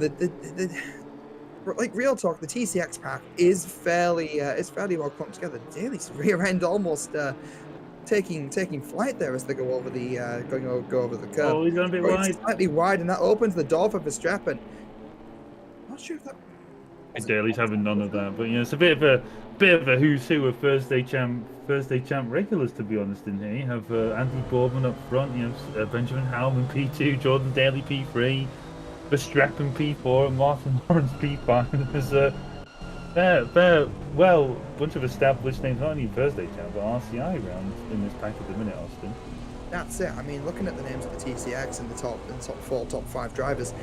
like real talk, the TCX pack is fairly well put together. Daly's rear end almost taking flight there as they go over the go over the curb. Oh, he's gone a bit It's wide. slightly wide, and that opens the door for Verstappen. Not sure if that. Daly's having none of that, but it's a bit of a who's who of Thursday champ regulars, to be honest. In here, you have Andy Boardman up front. You have Benjamin Howman P2, Jordan Daly P3, Verstappen P4, and Martin Lawrence P5. There's a bunch of established names, not only Thursday champ but RCI rounds in this pack at the minute, Austin. That's it. I mean, looking at the names of the TCX and the top 4, top 5 drivers,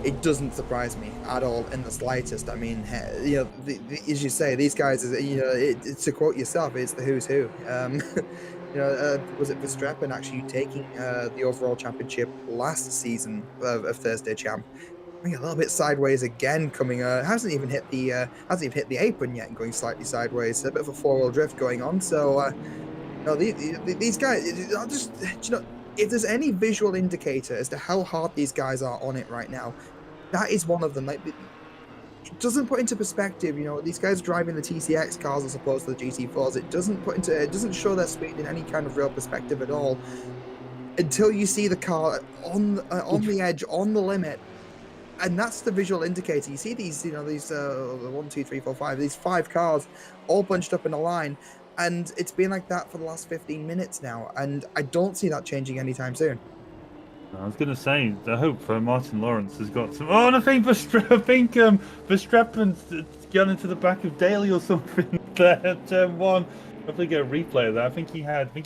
it doesn't surprise me at all in the slightest. I mean, as you say, these guys, to quote yourself, it's the who's who. Was it Verstappen actually taking the overall championship last season of Thursday champ? I mean, a little bit sideways again, coming. Hasn't even hit the apron yet, and going slightly sideways. A bit of a 4-wheel drift going on. So. No, these guys, if there's any visual indicator as to how hard these guys are on it right now, that is one of them. Like, it doesn't put into perspective, these guys driving the TCX cars as opposed to the GT4s. It doesn't show their speed in any kind of real perspective at all until you see the car on the edge, on the limit. And that's the visual indicator. You see these 1, 2, 3, 4, 5, these 5 cars all bunched up in a line. And it's been like that for the last 15 minutes now, and I don't see that changing anytime soon. I was going to say, I hope Martin Lawrence has got some. Oh, and I think Verstappen's gone into the back of Daly or something there at turn 1. Hopefully get a replay of that. I think he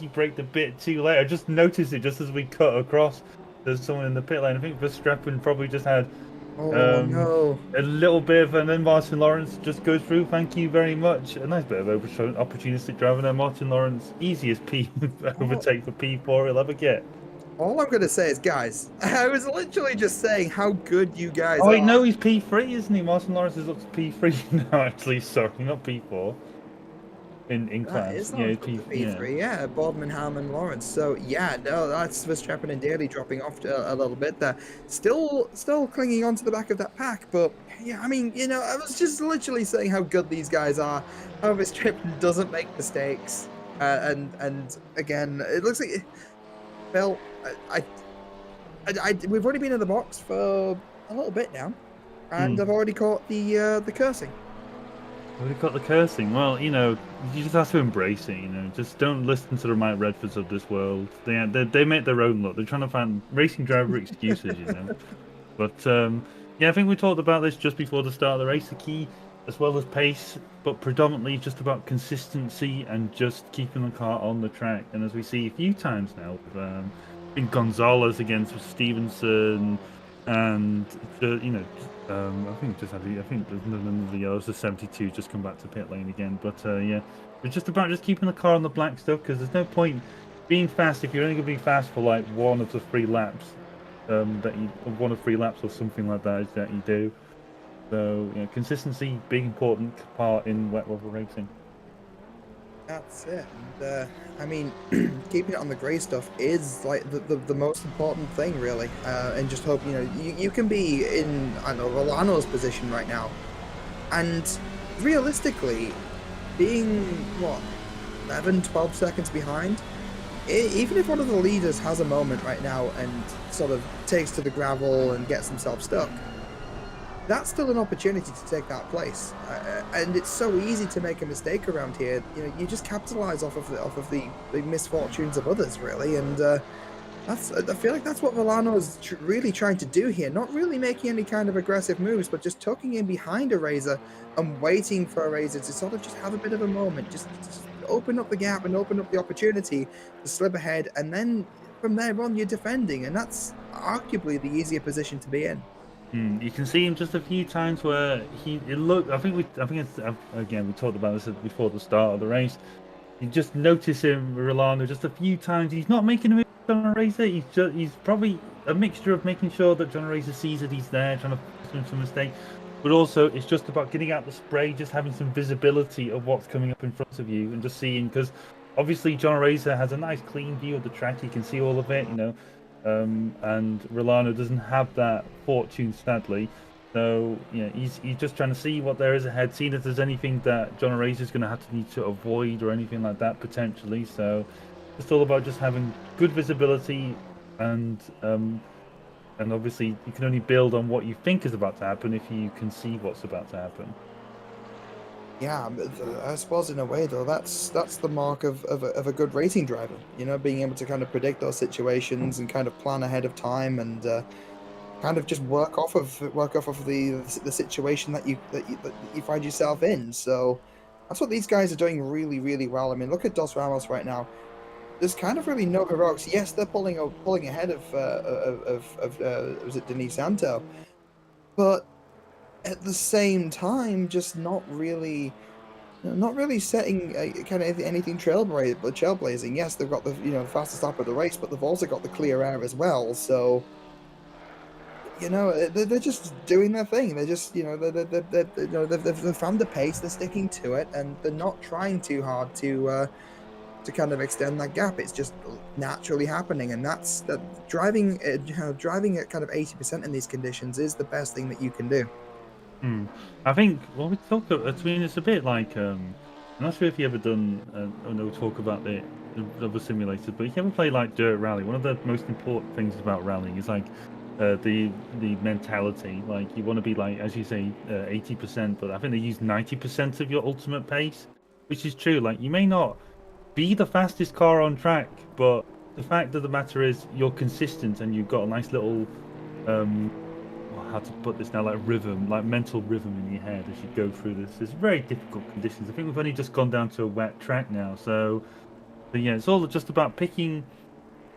braked a bit too late. I just noticed it just as we cut across. There's someone in the pit lane. I think Verstappen probably just had no. a little bit of, and then Martin Lawrence just goes through. Thank you very much. A nice bit of opportunistic driving there. Martin Lawrence, easiest overtake for P4 he'll ever get. All I'm going to say is, guys, I was literally just saying how good you guys are. Oh, wait, no, he's P3, isn't he? Martin Lawrence is up to P3 now, actually. Sorry, not P4. In class. It's yeah, P3, yeah. Boardman, Howman, Lawrence. So, yeah, no, that's Verstappen and Daly dropping off a little bit there. Still clinging onto the back of that pack, but, yeah, I mean, I was just literally saying how good these guys are. How Verstappen doesn't make mistakes. And again, it looks like... Phil, we've already been in the box for a little bit now, and I've already caught the cursing. Already got the cursing. Well, you just have to embrace it. Just don't listen to the Mike Redfords of this world. They make their own luck. They're trying to find racing driver excuses, But yeah, I think we talked about this just before the start of the race. The key, as well as pace, but predominantly just about consistency and just keeping the car on the track. And as we see a few times now, I think Gonzalez against Stevenson, and I think there's none of the others. The 72 just come back to pit lane again. But yeah, it's just about just keeping the car on the black stuff, because there's no point being fast if you're only going to be fast for like one of 3 laps. One of 3 laps or something like that you do. So, consistency, big important part in wet weather racing. That's it. And, I mean, keeping it on the grey stuff is like the most important thing, really. And just hope you can be in Rolano's position right now, and realistically, being 11, 12 seconds behind. Even if one of the leaders has a moment right now and sort of takes to the gravel and gets himself stuck, that's still an opportunity to take that place. And it's so easy to make a mistake around here. You know, you just capitalize off of the misfortunes of others, really. And I feel like that's what Villano is really trying to do here. Not really making any kind of aggressive moves, but just tucking in behind a Razor and waiting for a Razor to sort of just have a bit of a moment, just open up the gap and open up the opportunity to slip ahead, and then from there on you're defending, and that's arguably the easier position to be in. You can see him just a few times where it looked. I think it's again we talked about this before the start of the race. You just notice him, Rolando, just a few times. He's not making a move on a Razor. He's probably a mixture of making sure that John Razor sees that he's there, trying to force him some mistake, but also it's just about getting out the spray, just having some visibility of what's coming up in front of you, and just seeing, because obviously John Razor has a nice clean view of the track. He can see all of it, you know, and Rolando doesn't have that fortune, sadly. So yeah, he's just trying to see what there is ahead, seeing if there's anything that John Razor is going to have to need to avoid or anything like that potentially. So it's all about just having good visibility, and obviously you can only build on what you think is about to happen if you can see what's about to happen. Yeah, but I suppose in a way though, that's the mark of a good racing driver. You know, being able to kind of predict those situations and kind of plan ahead of time, and kind of just work off of the situation that you find yourself in. So that's what these guys are doing really well. I mean, look at Dos Ramos right now. There's kind of really no heroics. Yes, they're pulling ahead of was it Denis Santo, but at the same time, just not really setting kind of anything trailblazing. Yes, they've got the fastest lap of the race, but they've also got the clear air as well. So they're just doing their thing. They're just they've found the pace. They're sticking to it, and they're not trying too hard to kind of extend that gap. It's just naturally happening, and that's that driving at kind of 80% in these conditions is the best thing that you can do. I think what we talk about, I mean, it's a bit like I'm not sure if you ever done no talk about the other simulators, but if you ever play like Dirt Rally, one of the most important things about rallying is like the mentality. Like you want to be like, as you say, 80%, but I think they use 90% of your ultimate pace, which is true. Like you may not be the fastest car on track, but the fact of the matter is you're consistent and you've got a nice little how to put this now, like rhythm, like mental rhythm in your head as you go through this. It's very difficult conditions. I think we've only just gone down to a wet track now, so yeah, it's all just about picking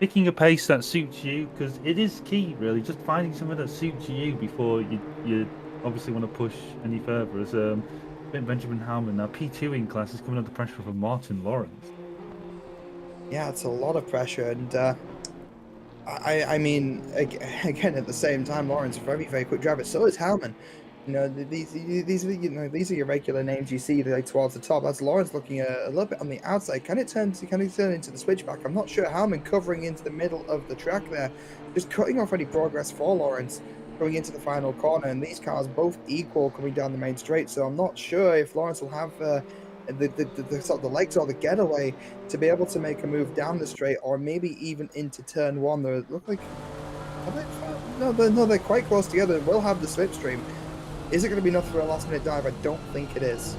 a pace that suits you, because it is key, really, just finding something that suits you before you obviously want to push any further. As Benjamin Howman, now P2 in class, is coming under pressure from Martin Lawrence. Yeah, it's a lot of pressure, and I mean, again, at the same time, Lawrence, very quick driver. So is Hellman. These are your regular names you see like towards the top. That's Lawrence looking a little bit on the outside. Can it turn into the switchback? I'm not sure. Hellman covering into the middle of the track there, just cutting off any progress for Lawrence going into the final corner. And these cars both equal coming down the main straight. So I'm not sure if Lawrence will have the sort of the legs or the getaway to be able to make a move down the straight, or maybe even into turn one. They look like they're quite close together. We'll have the slipstream. Is it going to be enough for a last minute dive? I don't think it is.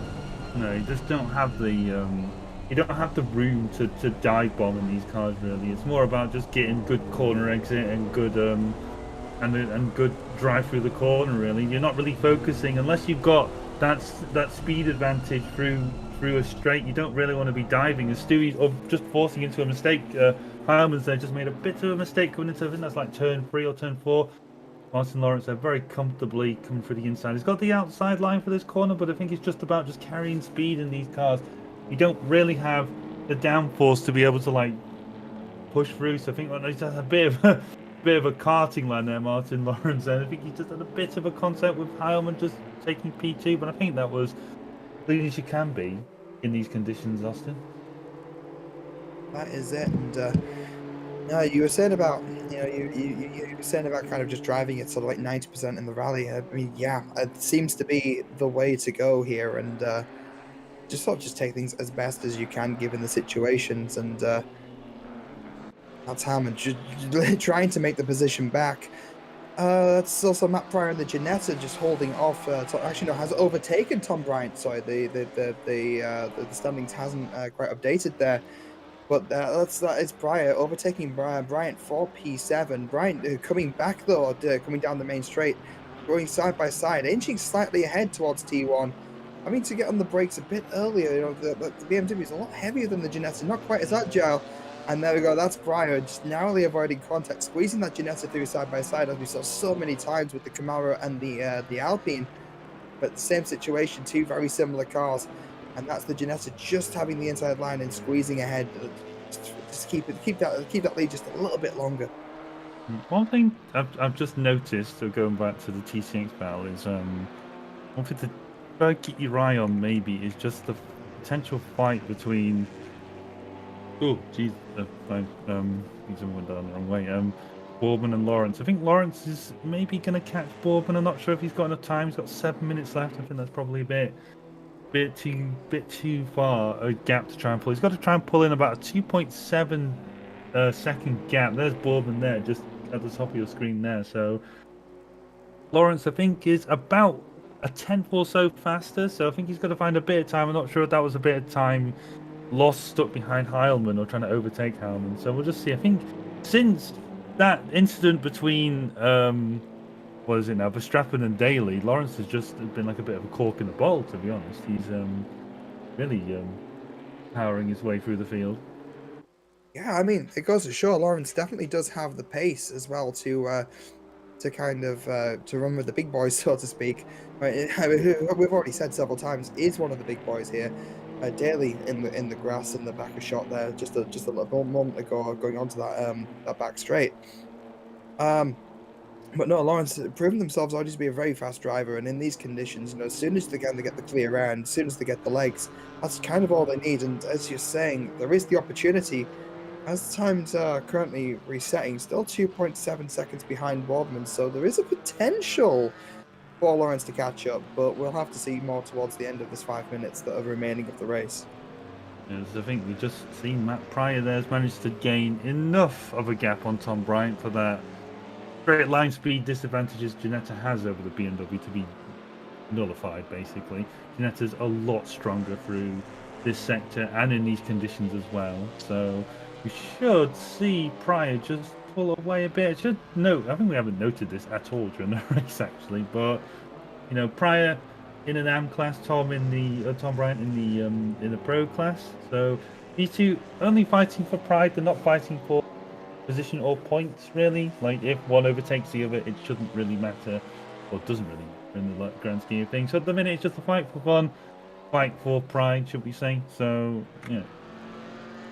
No, you just don't have the room to dive bomb in these cars, really. It's more about just getting good corner exit and good and good drive through the corner, really. You're not really focusing unless you've got that speed advantage through a straight. You don't really want to be diving, and Stewie's or just forcing into a mistake. Heilman's there just made a bit of a mistake coming into, I think that's like turn 3 or turn 4. Martin Lawrence there very comfortably coming through the inside. He's got the outside line for this corner, but I think it's just about just carrying speed in these cars. You don't really have the downforce to be able to like push through. So I think he's had a bit of a karting line there, Martin Lawrence. And I think he just had a bit of a contact with Heilman just taking P2, but I think that was as clean as you can be in these conditions, Austin. That is it. And no, you were saying about you were saying about kind of just driving it sort of like 90% in the rally. I mean, yeah, it seems to be the way to go here, and just sort of just take things as best as you can given the situations, and that's Hammond trying to make the position back. That's also Matt Pryor and the Ginetta just holding off. Actually, no, has overtaken Tom Bryant. Sorry, the standings hasn't quite updated there. But that is Pryor overtaking Bryant for P7. Bryant coming back though, coming down the main straight, going side by side, inching slightly ahead towards T1. I mean, to get on the brakes a bit earlier, you know, the BMW is a lot heavier than the Ginetta, not quite as agile. And there we go, that's Pryor, just narrowly avoiding contact, squeezing that Ginetta through side by side, as we saw so many times with the Camaro and the Alpine. But the same situation, two very similar cars, and that's the Ginetta just having the inside line and squeezing ahead. Just keep that lead just a little bit longer. One thing I've just noticed, so going back to the TCX battle, is one thing to try to keep your eye on maybe is just the potential fight between. Oh, geez, someone went down the wrong way. Boardman and Lawrence. I think Lawrence is maybe going to catch Boardman. I'm not sure if he's got enough time. He's got 7 minutes left. I think that's probably a bit too far a gap to try and pull. He's got to try and pull in about a 2.7 second gap. There's Boardman there, just at the top of your screen there. So Lawrence, I think, is about a tenth or so faster. So I think he's got to find a bit of time. I'm not sure if that was a bit of time lost stuck behind Heilman or trying to overtake Heilman. So we'll just see. I think since that incident between what is it now, Verstappen and Daly, Lawrence has just been like a bit of a cork in the bottle, to be honest. He's really powering his way through the field. Yeah, I mean, it goes to show Lawrence definitely does have the pace as well to kind of to run with the big boys, so to speak. Right, we've already said several times, is one of the big boys here. Daly in the grass in the back of shot there, just a little moment ago, going onto that back straight. But no, Lawrence proven themselves already to be a very fast driver, and in these conditions, you know, as soon as they get the clear air, as soon as they get the legs, that's kind of all they need. And as you're saying, there is the opportunity. As times are currently resetting, still 2.7 seconds behind Boardman, so there is a potential for Lawrence to catch up, but we'll have to see more towards the end of this 5 minutes that are remaining of the race. Yes, I think we've just seen Matt Pryor there's managed to gain enough of a gap on Tom Bryant for that straight line speed disadvantages Ginetta has over the BMW to be nullified, basically. Ginetta's a lot stronger through this sector and in these conditions as well, so we should see Pryor just pull away a bit. I should note, I think we haven't noted this at all during the race actually, but you know, Pryor in an AM class, Tom Bryant in the pro class. So these two only fighting for pride. They're not fighting for position or points really. Like if one overtakes the other, it shouldn't really matter, or doesn't really matter in the grand scheme of things. So at the minute, it's just a fight for fun, fight for pride, should we say? So yeah.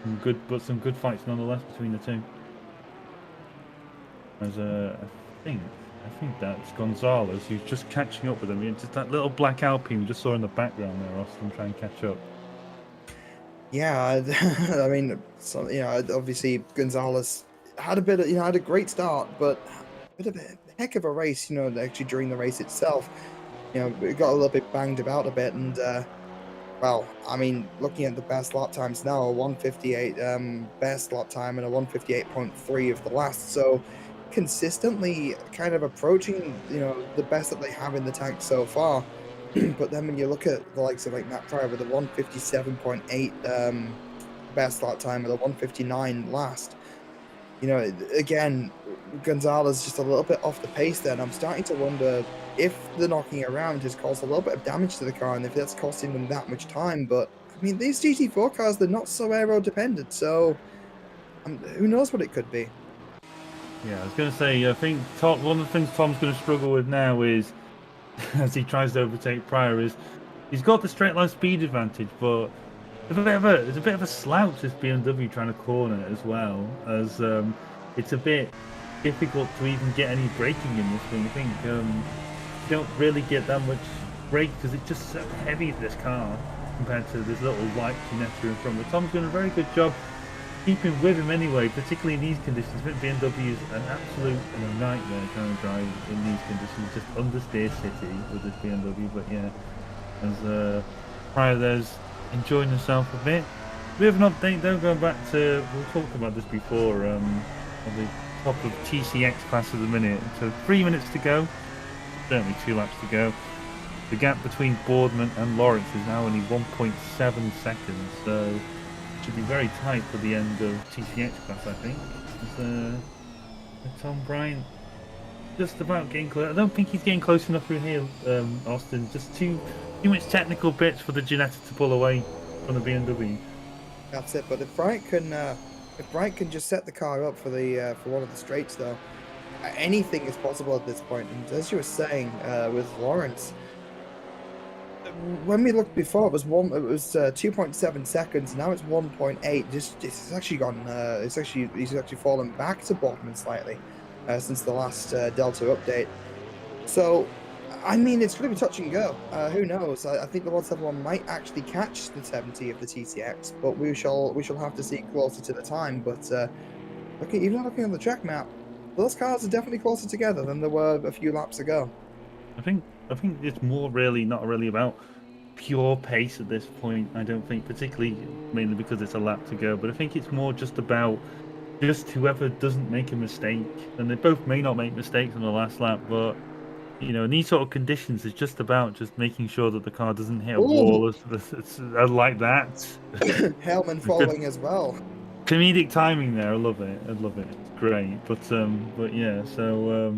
Some good fights nonetheless between the two. As I think that's Gonzalez who's just catching up with him. It's just that little black Alpine we just saw in the background there, Austin, trying to catch up. Yeah, I mean, so, you know, obviously Gonzalez had a great start, but a bit of a heck of a race. You know, actually during the race itself, you know, it got a little bit banged about a bit, and well, I mean, looking at the best lap times now, a 158 best lap time and a 158.3 of the last. So consistently kind of approaching, you know, the best that they have in the tank so far. But then when you look at the likes of like Matt Pryor with a 157.8 best lap time and a 159 last, you know, again, Gonzalez just a little bit off the pace there, and I'm starting to wonder if the knocking around has caused a little bit of damage to the car and if that's costing them that much time. But I mean, these GT4 cars, they're not so aero dependent, so who knows what it could be. Yeah, I was going to say, I think one of the things Tom's going to struggle with now is, as he tries to overtake Pryor, is he's got the straight line speed advantage, but there's a bit of a slouch this BMW trying to corner as well, as it's a bit difficult to even get any braking in this thing. I think you don't really get that much brake because it's just so heavy, this car, compared to this little light Ginetta in front. But Tom's doing a very good job keeping with him anyway, particularly in these conditions. I think BMW is an absolute nightmare trying to drive in these conditions, just understeer city with this BMW. But yeah, as Pryor there's enjoying himself a bit. We have an update though, going back to, we talked about this before, probably top of TCX class at the minute. So 3 minutes to go. Certainly 2 laps to go. The gap between Boardman and Lawrence is now only 1.7 seconds. So it should be very tight for the end of TCX class, I think. Tom Bryant just about getting close. I don't think he's getting close enough through here, Austin. Just too much technical bits for the Ginetta to pull away from the BMW. That's it. But if Bryant can just set the car up for the for one of the straights, though, anything is possible at this point. And as you were saying with Lawrence, when we looked before, it was 2.7 seconds. Now it's 1.8. It's actually gone. He's actually fallen back to Boardman slightly since the last Delta update. So, I mean, it's going to be touch and go. Who knows? I think the 171 might actually catch the 70 of the TCX, but we shall have to see closer to the time. But even looking on the track map, those cars are definitely closer together than they were a few laps ago. I think it's more really not really about pure pace at this point. I don't think, particularly mainly because it's a lap to go, but I think it's more just about just whoever doesn't make a mistake. And they both may not make mistakes on the last lap, but you know, in these sort of conditions, it's just about just making sure that the car doesn't hit a wall. I like that. Hellman following as well. Comedic timing there. I love it. It's great. But yeah. So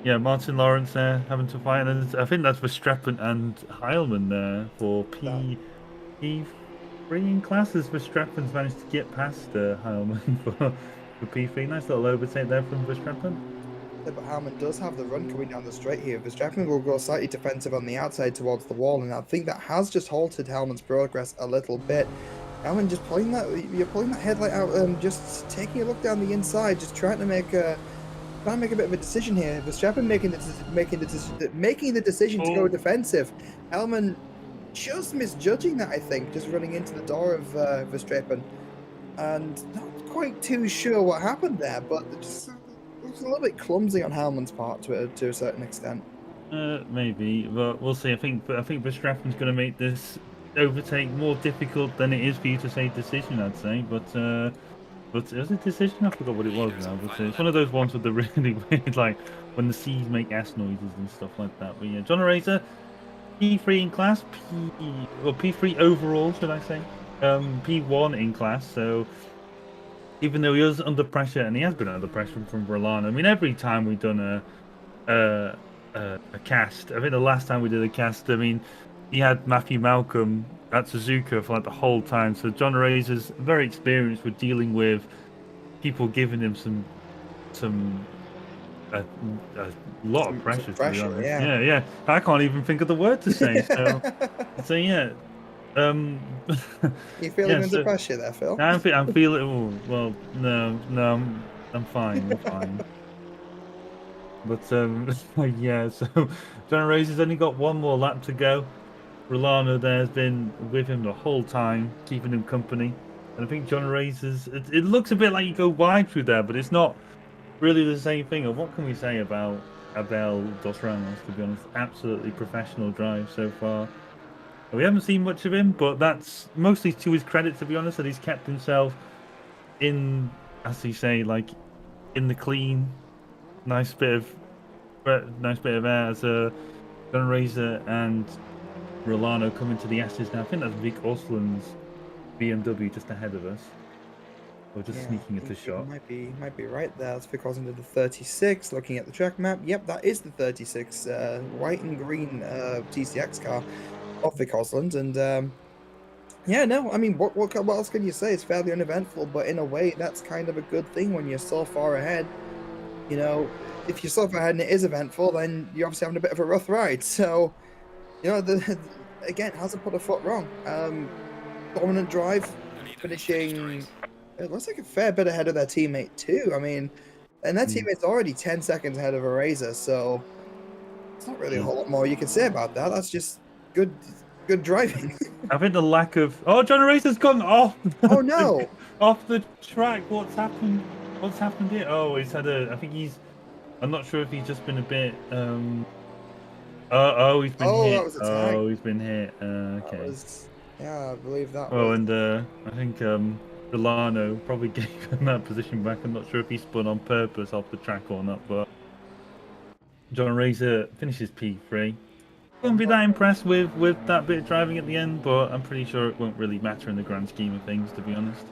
yeah, Martin Lawrence there having to fight, and I think that's Verstappen and Heilman there for P3 in classes. Verstappen's managed to get past Heilman for P3. Nice little overtake there from Verstappen. Yeah, but Heilman does have the run coming down the straight here. Verstappen will go slightly defensive on the outside towards the wall, and I think that has just halted Heilman's progress a little bit. Heilman just pulling that headlight out, just taking a look down the inside, just trying to make a bit of a decision here. Verstappen making the decision to go defensive. Heilman just misjudging that, I think, just running into the door of Verstappen, and not quite too sure what happened there, but just it was a little bit clumsy on Heilman's part to a certain extent. Maybe, but we'll see. I think Verstappen's going to make this overtake more difficult than it is for you to say decision, I'd say, but it was a decision. I forgot what it was now, but it's one of those ones with the really weird, like when the C's make S noises and stuff like that. But yeah, John Racer, P3 in class, P3 overall, should I say? P1 in class. So even though he was under pressure, and he has been under pressure from Verlaine. I mean, every time we've done a cast, I think the last time we did a cast, I mean, he had Matthew Malcolm at Suzuka for like the whole time. So John Razor's very experienced with dealing with people giving him a lot of pressure, to be honest. Yeah. I can't even think of the word to say. So yeah. You feeling under pressure there, Phil? I'm feeling. Oh, well, no, I'm fine. I'm fine. But yeah. So John Razor's only got one more lap to go. Rolano there's been with him the whole time, keeping him company. And I think John Razor's... It looks a bit like you go wide through there, but it's not really the same thing. And what can we say about Abel Dos Ramos, to be honest? Absolutely professional drive so far. We haven't seen much of him, but that's mostly to his credit, to be honest, that he's kept himself in, as you say, like, in the clean, nice bit of air as a John Razor and Rolano coming to the S's now. I think that's Vic Osland's BMW just ahead of us. Or just sneaking into shot. Might be right there. That's Vic Osland of the 36. Looking at the track map, yep, that is the 36 white and green TCX car of Vic Osland. And yeah, no, I mean, what else can you say? It's fairly uneventful, but in a way, that's kind of a good thing when you're so far ahead. You know, if you're so far ahead and it is eventful, then you're obviously having a bit of a rough ride. So, you know, again, hasn't put a foot wrong. Dominant drive, finishing, it looks like a fair bit ahead of their teammate too. I mean, and their teammate's already 10 seconds ahead of a Razor, so it's not really a whole lot more you can say about that. That's just good driving. I think the lack of... Oh, John Razor's gone off! Oh no! Off the track, what's happened? What's happened here? Oh, he's had a... I think he's... I'm not sure if he's just been a bit... he's been hit. That was a tag. Oh, he's been hit. Okay. Yeah, I believe that was... and I think Delano probably gave him that position back. I'm not sure if he spun on purpose off the track or not, but John Razor finishes P3. Won't be that impressed with that bit of driving at the end, but I'm pretty sure it won't really matter in the grand scheme of things, to be honest.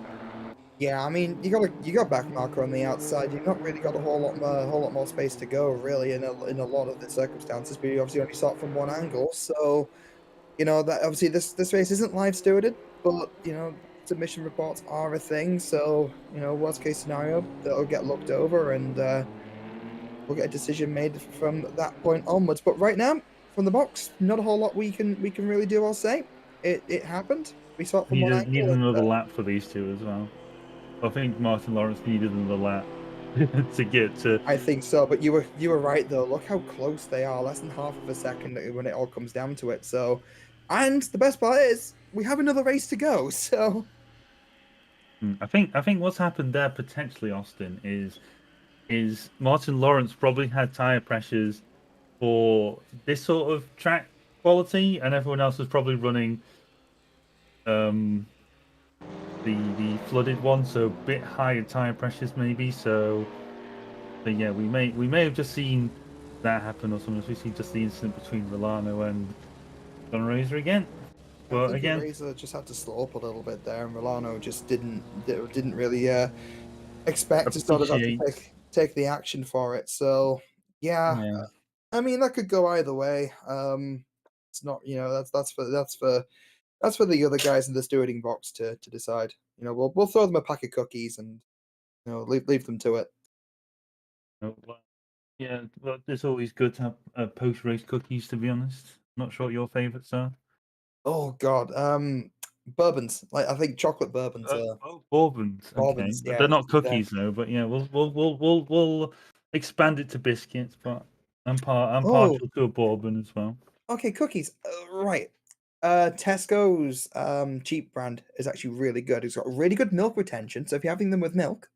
Yeah, I mean, you got back marker on the outside. You've not really got a whole lot more space to go, really, in a lot of the circumstances. But you obviously only saw it from one angle, so that obviously this race isn't live stewarded, but submission reports are a thing. So worst case scenario, that'll get looked over, and we'll get a decision made from that point onwards. But right now, from the box, not a whole lot we can really do. I'll say it happened. We saw it from one Needed angle, and another lap for these two as well. I think Martin Lawrence needed another lap to get to. I think so. But you were right though. Look how close they are. Less than half of a second when it all comes down to it. So, and the best part is we have another race to go. So. I think what's happened there potentially, Austin, is Martin Lawrence probably had tire pressures for this sort of track quality, and everyone else was probably running the flooded one, so a bit higher tire pressures maybe. So yeah, we may have just seen that happen, or something. We see just the incident between Milano and Don Razor again. But I think again, Razor just had to slow up a little bit there, and Milano just didn't really expect to sort of have to take the action for it. So yeah, I mean that could go either way. It's not that's for the other guys in the stewarding box to decide. We'll throw them a pack of cookies and leave them to it. Yeah, but it's always good to have post-race cookies. To be honest, not sure what your favourites are. Oh God, bourbons. Like I think chocolate bourbons. Bourbons. Okay, Bourbons. but Yeah, they're not cookies though. But yeah, we'll expand it to biscuits. But I'm Oh, partial to a bourbon as well. okay, cookies. Right. Tesco's cheap brand is actually really good. It's got really good milk retention. So if you're having them with milk,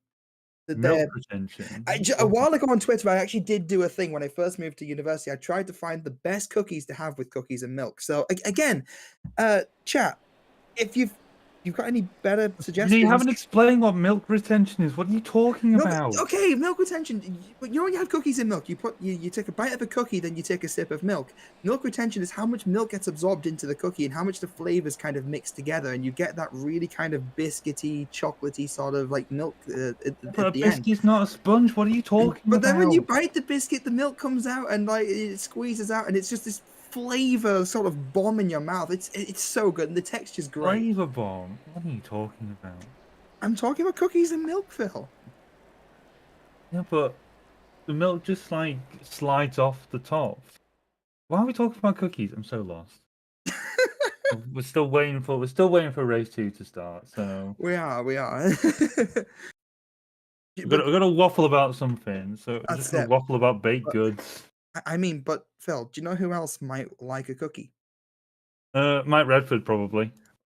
that Milk they're retention. What are you A talking while ago on Twitter, I actually did do a thing when I first moved to university. I tried to find the best cookies to have with cookies and milk. So again, chat, if you've got any better You suggestions. haven't explained what milk retention is. What are you talking Milk, about? okay, milk retention. When you have cookies and milk, you take a bite of a cookie, then you take a sip of milk. Milk retention is how much milk gets absorbed into the cookie and how much the flavors kind of mix together, and you get that really kind of biscuity, chocolatey sort of like milk But a at the end. biscuit's not a sponge. What are you talking But about? then when you bite the biscuit, the milk comes out and like it squeezes out, and it's just this flavor sort of bomb in your mouth. It's so good, and the texture's great. Flavor bomb. What are you talking about? I'm talking about cookies and milk, Phil. Yeah, but the milk just like slides off the top. Why are we talking about cookies? I'm so lost. We're still waiting for race 2 to start. So We are. we're gonna waffle about something. So I'm just gonna it. waffle about baked But, goods. I mean, but Phil, do you know who else might like a cookie? Mike Redford probably.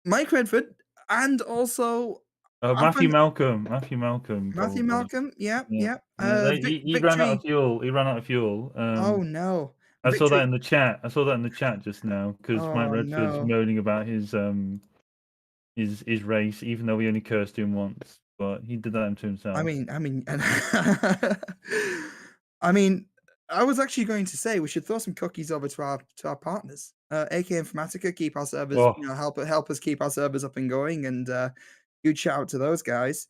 Mike Redford, and also Matthew Malcolm. Matthew Malcolm probably. Matthew Malcolm. Yeah. He ran out of fuel. He ran out of fuel. Oh no. I saw that in the chat. I saw that in the chat just now because Mike Oh Redford's no. moaning about his race, even though he only cursed him once, but he did that to himself. I mean, I mean, I was actually going to say we should throw some cookies over to our partners, AK Informatica, keep our servers, help us keep our servers up and going, and huge shout out to those guys.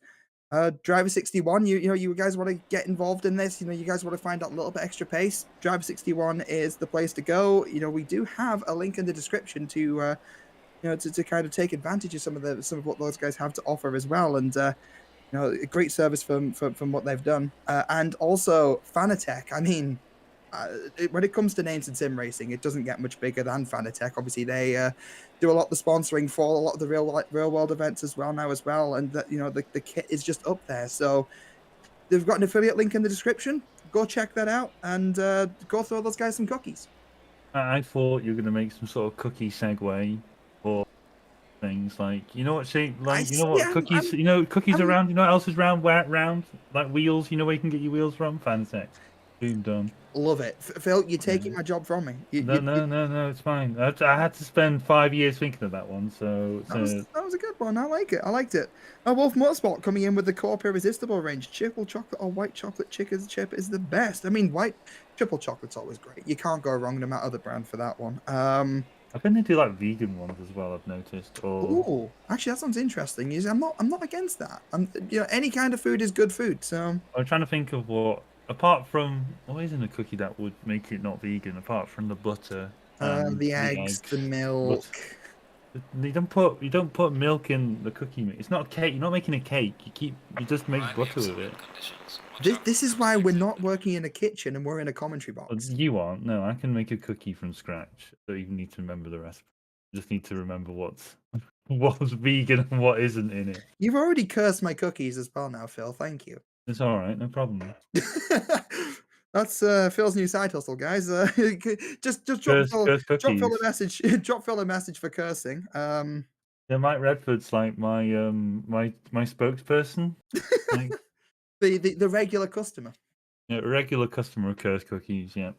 Driver 61, you guys want to get involved in this? You guys want to find out a little bit extra pace? Driver 61 is the place to go. We do have a link in the description to to kind of take advantage of some of what those guys have to offer as well, and a great service from what they've done, and also Fanatec. I mean, when it comes to names in sim racing, it doesn't get much bigger than Fanatec. Obviously, they do a lot of the sponsoring for a lot of the real world events as well, and that the kit is just up there. So they've got an affiliate link in the description. Go check that out and go throw those guys some cookies. I thought you were gonna make some sort of cookie segue or things like cookies cookies around. You know what else is round? Round like wheels. You know where you can get your wheels from? Fanatec. Boom, done. Love it. Phil, you're taking Yeah. my job from me. You, No, you, you, no, no, no, it's fine. I had to spend 5 years thinking of that one, that was a good one. I like it. I liked it. Wolf Motorsport coming in with the Corp Irresistible range. Triple chocolate or white chocolate chicken chip is the best. I mean, white triple chocolate's always great. You can't go wrong no matter the brand for that one. I think they do like vegan ones as well. I've noticed. Or Oh, actually, that sounds interesting. I'm not against that. Any kind of food is good food. So, I'm trying to think of what, apart from what is in a cookie that would make it not vegan, apart from the butter and the the eggs, the eggs. milk. But you don't put milk in the cookie mix. It's not a cake. You're not making a cake. You just make butter with it. This is why we're not working in a kitchen and we're in a commentary box. You aren't. No, I can make a cookie from scratch. Don't even need to remember the recipe. Just need to remember what's vegan and what isn't in it. You've already cursed my cookies as well now, Phil. Thank you. It's all right, no problem. That's Phil's new side hustle, guys. Just Curse drop Phil cookies. a message. Drop Phil a message for cursing. Yeah, Mike Redford's like my spokesperson. Like The regular customer. yeah, regular customer of curse cookies. Yeah.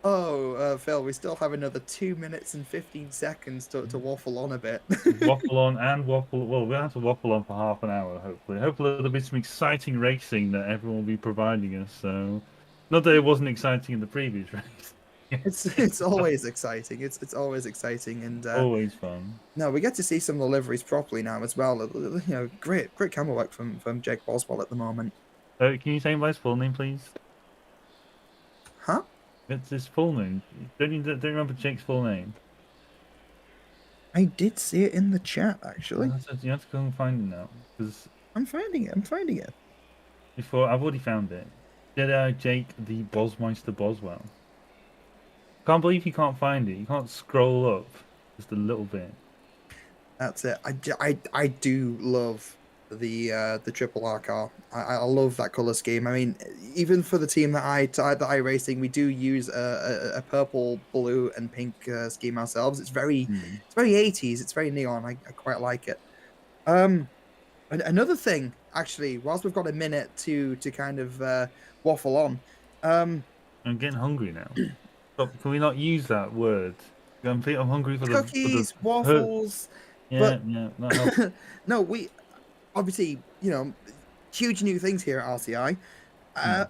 Oh, Phil, we still have another 2 minutes and 15 seconds to waffle on a bit. Waffle on and waffle. Well, we'll have to waffle on for half an hour, hopefully. Hopefully, there'll be some exciting racing that everyone will be providing us. So, not that it wasn't exciting in the previous race. It's always exciting. It's always exciting, and Always fun. no, we get to see some of the liveries properly now as well. Great camera work from Jake Boswell at the moment. Can you say my full name, please? Huh? It's his full name. Don't you remember Jake's full name? I did see it in the chat actually. You have to go and find it now, because I'm finding it. before I've already found it. Jedi Jake the Bosmeister Boswell. Can't believe you can't find it. You can't scroll up just a little bit. That's it. I do love the triple R car. I love that color scheme. I mean, even for the team that I racing, we do use a purple, blue, and pink scheme ourselves. It's very 80s. It's very neon. I quite like it. Another thing, actually, whilst we've got a minute to kind of waffle on, I'm getting hungry now. Can we not use that word? I'm hungry for cookies, waffles. Yeah, that helps. No, we obviously, huge new things here at RCI.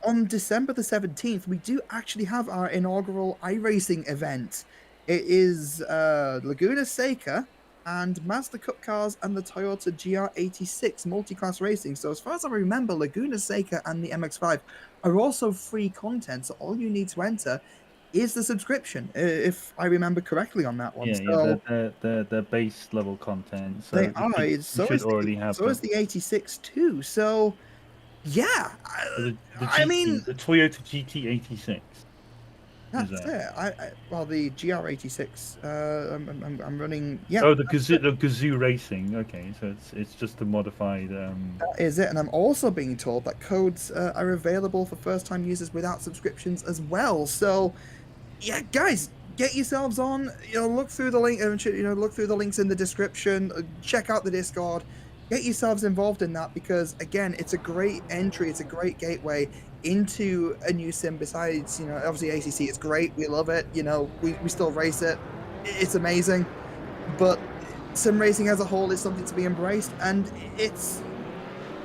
On December the 17th, we do actually have our inaugural iRacing event. It is Laguna Seca and Mazda Cup cars and the Toyota GR86 multi-class racing. So as far as I remember, Laguna Seca and the MX-5 are also free content. So all you need to enter is the subscription, if I remember correctly on that one. Yeah, they're base level content. So they are. So should already have. So is the 86 too. So yeah, I mean the Toyota GT86. That's it. Well, the GR86. I'm running. Yeah. Oh, the Gazoo Racing. Okay, so it's just a modified. That is it, and I'm also being told that codes are available for first-time users without subscriptions as well. So, yeah, guys, get yourselves on. Look through the link. Look through the links in the description. Check out the Discord. Get yourselves involved in that because, again, it's a great entry. It's a great gateway into a new sim. Besides, obviously ACC is great. We love it. We still race it. It's amazing. But sim racing as a whole is something to be embraced, and it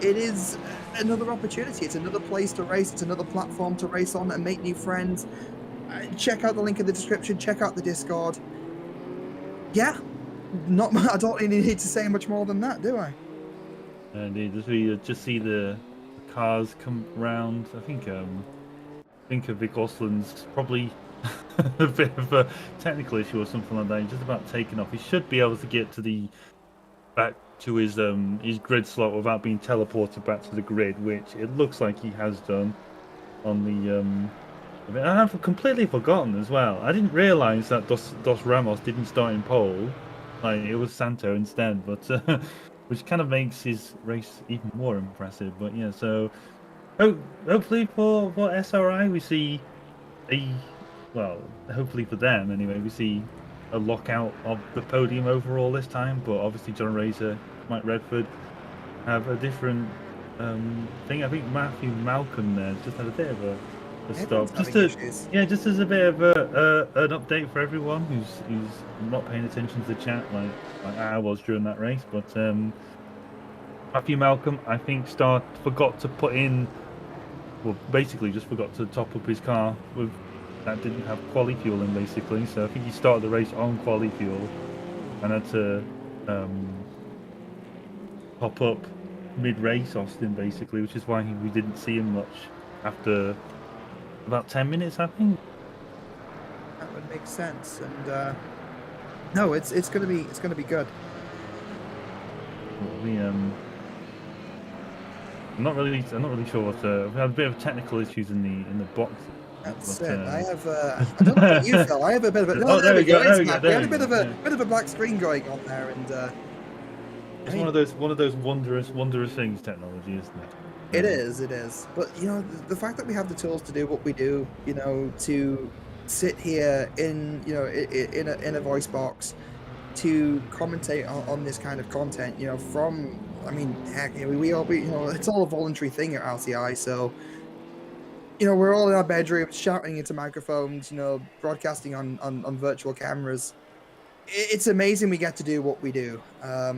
is another opportunity. It's another place to race. It's another platform to race on and make new friends. Check out the link in the description. Check out the Discord. Yeah, I don't really need to say much more than that, do I? Indeed, just see the cars come round. I think Vic Osland's probably a bit of a technical issue or something like that. He's just about taken off. He should be able to get back to his grid slot without being teleported back to the grid, which it looks like he has done on the. And I've completely forgotten as well. I didn't realise that Dos Ramos didn't start in pole. Like it was Santo instead, but. Which kind of makes his race even more impressive. But yeah, so hopefully for SRI we see hopefully for them anyway, we see a lockout of the podium overall this time. But obviously John Razor, Mike Redford have a different I think Matthew Malcolm there just had a bit of a Everyone's stop. Just having to issues. yeah, just as a bit of an update for everyone who's not paying attention to the chat like I was during that race. But Matthew Malcolm, I think, forgot to put in, well, basically just forgot to top up his car with that didn't have quali fuel in, basically. So I think he started the race on quali fuel and had to pop up mid-race Austin, basically, which is why we didn't see him much after about 10 minutes, I think. That would make sense. And no, it's gonna be good. I'm not really sure what. We had a bit of technical issues in the box. That's But, it. I have I don't know about you, Phil. I have a bit of a oh, there we go. there It's we go, back. We there had a we go. Yeah. bit of a black screen going on there, and It's I one mean, of those wondrous things, technology, isn't it? it is, it is. But you know, the fact that we have the tools to do what we do, you know, to sit here in, you know, in a voice box, to commentate on this kind of content, you know, from, I mean, heck, you know, you know, it's all a voluntary thing at RCI, so, you know, we're all in our bedrooms shouting into microphones, you know, broadcasting on virtual cameras. It's amazing we get to do what we do. I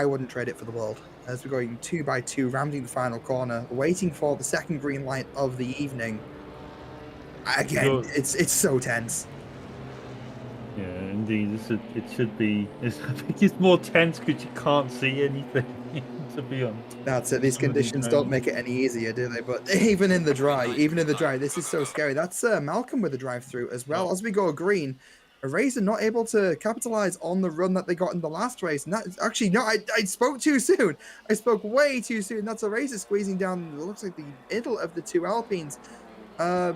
wouldn't trade it for the world. As we're going 2 by 2, rounding the final corner, waiting for the second green light of the evening. Again, it's so tense. Yeah, indeed. It should be. I think it's more tense because you can't see anything. To be honest. That's it. These conditions don't make it any easier, do they? But even in the dry, this is so scary. That's Malcolm with the drive-through as well. As we go green, Razor not able to capitalize on the run that they got in the last race. And that's actually, no, I spoke too soon. I spoke way too soon. That's a Razor squeezing down, it looks like the middle of the two Alpines.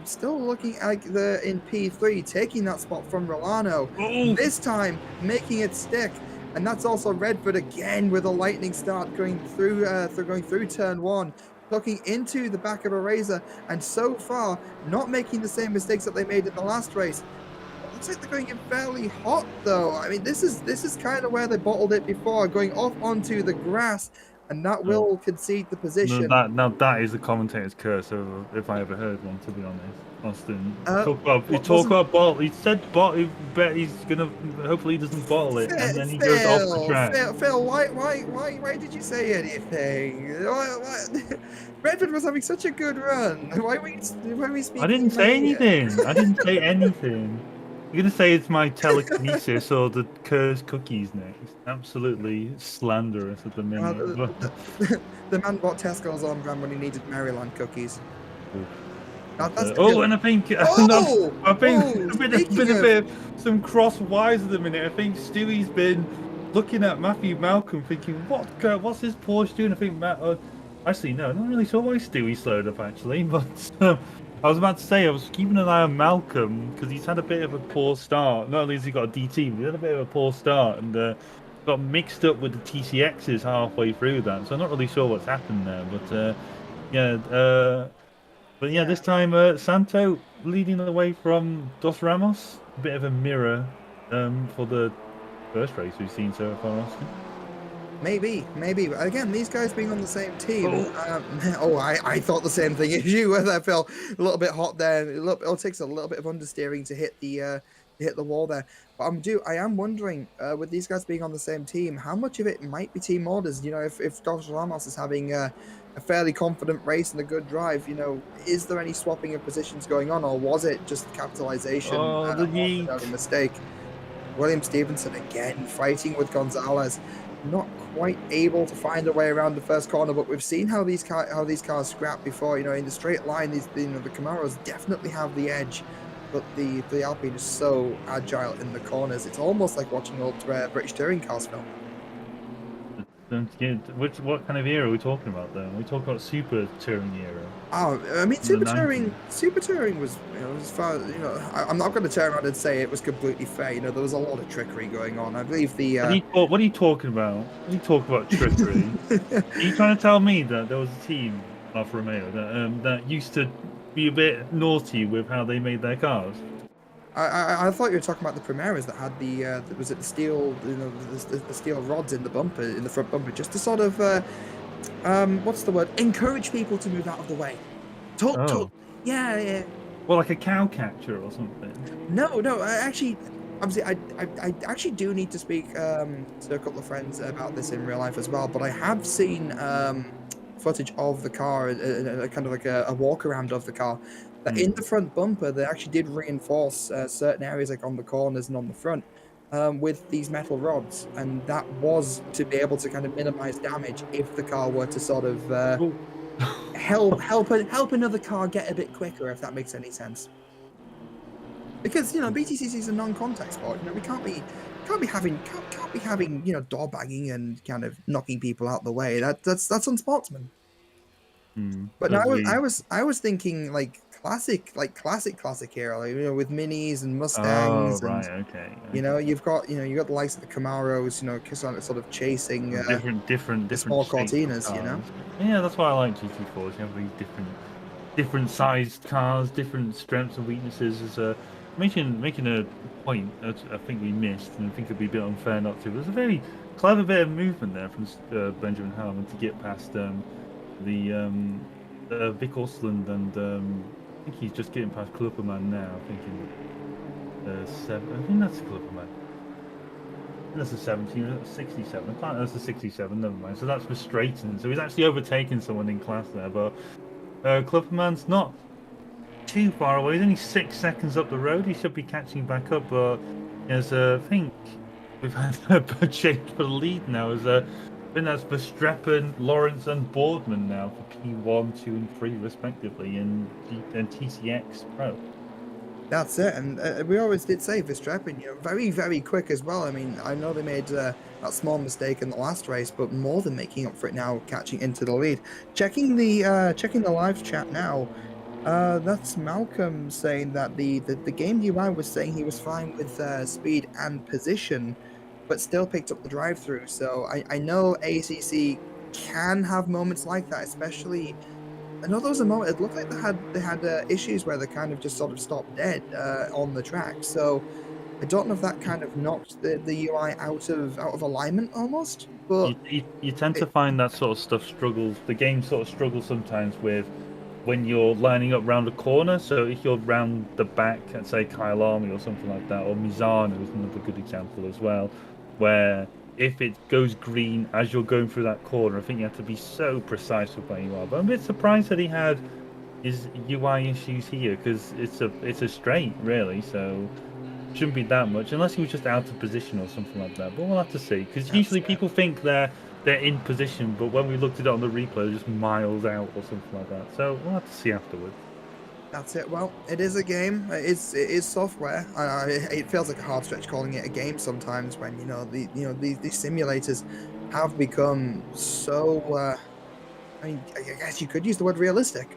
Still looking like they're in P3, taking that spot from Rolano. Oh. This time, making it stick. And that's also Redford again with a lightning start going through turn one, looking into the back of a Razor, and so far not making the same mistakes that they made in the last race. It looks like they're going in fairly hot though. I mean, this is kind of where they bottled it before, going off onto the grass, and that will concede the position. That is the commentator's curse, if I ever heard one, to be honest. Austin, he said bottle. He bet he's gonna. Hopefully, he doesn't bottle it, and then he goes off the track. Phil, why did you say anything? Redford was having such a good run. Why were we speaking? I didn't say anything. I didn't say anything. You're gonna say it's my telekinesis or the cursed cookies next? Absolutely slanderous at the minute. The man bought Tesco's on brand when he needed Maryland cookies. And I think I've been a bit of some cross wires at the minute. I think Stewie's been looking at Matthew Malcolm, thinking, what's his Porsche doing? I think actually no, I'm not really sure why Stewie slowed up actually, but. I was about to say, I was keeping an eye on Malcolm because he's had a bit of a poor start. Not only has he got a DT, but he had a bit of a poor start and got mixed up with the TCXs halfway through that. So I'm not really sure what's happened there. But this time Santo leading the way from Dos Ramos. A bit of a mirror for the first race we've seen so far, Austin. Maybe. Again, these guys being on the same team. I thought the same thing as you. Where that felt a little bit hot there. It takes a little bit of understeering to hit the wall there. But I am wondering, with these guys being on the same team, how much of it might be team orders. You know, if Dos Ramos is having a fairly confident race and a good drive, you know, is there any swapping of positions going on, or was it just capitalization the mistake? William Stevenson again fighting with Gonzalez. Not quite able to find a way around the first corner, but we've seen how these cars scrap before. You know, in the straight line, the Camaros definitely have the edge, but the Alpine is so agile in the corners. It's almost like watching old British touring cars film. What kind of era are we talking about though? We talk about Super Touring era. Oh, I mean, Super Touring was, you know, as far as, you know, I'm not going to turn around and say it was completely fair. You know, there was a lot of trickery going on. I believe the. What are you talking about? What are you talking about trickery? Are you trying to tell me that there was a team, Alfa Romeo, that used to be a bit naughty with how they made their cars? I thought you were talking about the Primeras that had the steel, you know, the steel rods in the bumper, in the front bumper, just to sort of what's the word? Encourage people to move out of the way. Talk. Oh, Yeah, yeah. well, like a cow catcher or something. No. I actually, obviously, I actually do need to speak to a couple of friends about this in real life as well. But I have seen footage of the car, kind of like a walk around of the car. That in Hmm. the front bumper, they actually did reinforce certain areas, like on the corners and on the front, with these metal rods, and that was to be able to kind of minimize damage if the car were to sort of Oh. help another car get a bit quicker, if that makes any sense. Because BTCC is a non-contact sport. We can't be having door banging and kind of knocking people out the way. That's unsportsman. Hmm. But no, As we. I was thinking classic era, like, with minis and Oh, Mustangs, and right. Okay. Okay. you've got the likes of the Camaros, sort of chasing the Different small shapes of Cortinas. cars. Yeah, that's why I like GT4s. You have these different sized cars, different strengths and weaknesses. Is making a point that I think we missed, and I think it'd be a bit unfair not to. There's a very clever bit of movement there from Benjamin Harmon to get past the Vic Osland, and I think he's just getting past Klipperman now. I think in seven. I think that's Klipperman. That's a 17, that's a 67. I can't, that's a 67, never mind. So that's for Straighten. So he's actually overtaken someone in class there, but Klipperman's not too far away. He's only 6 seconds up the road. He should be catching back up, but as I think we've had a change for the lead now. As I think that's Verstappen, Lawrence, and Boardman now for P1, 2, and 3 respectively, and TCX Pro. That's it, and we always did say Verstappen, very, very quick as well. I mean, I know they made that small mistake in the last race, but more than making up for it now, catching into the lead. Checking the live chat now, that's Malcolm saying that the game UI was saying he was fine with speed and position, but still picked up the drive-through. So I know ACC can have moments like that, especially. I know there was a moment. It looked like they had issues where they kind of just sort of stopped dead on the track. So I don't know if that kind of knocked the UI out of alignment almost. But You tend to it, find that sort of stuff struggles. The game sort of struggles sometimes with when you're lining up round a corner. So if you're round the back at, say, Kyle Army or something like that, or Mizano is another good example as well, where if it goes green as you're going through that corner, I think you have to be so precise with where you are. But I'm a bit surprised that he had his UI issues here, because it's a straight, really, so shouldn't be that much, unless he was just out of position or something like that. But we'll have to see, because usually people think they're in position, but when we looked at it on the replay, they're just miles out or something like that. So we'll have to see afterwards. that's it. Well, it is a game. It is software. It feels like a hard stretch calling it a game sometimes when these simulators have become so. I mean, I guess you could use the word realistic.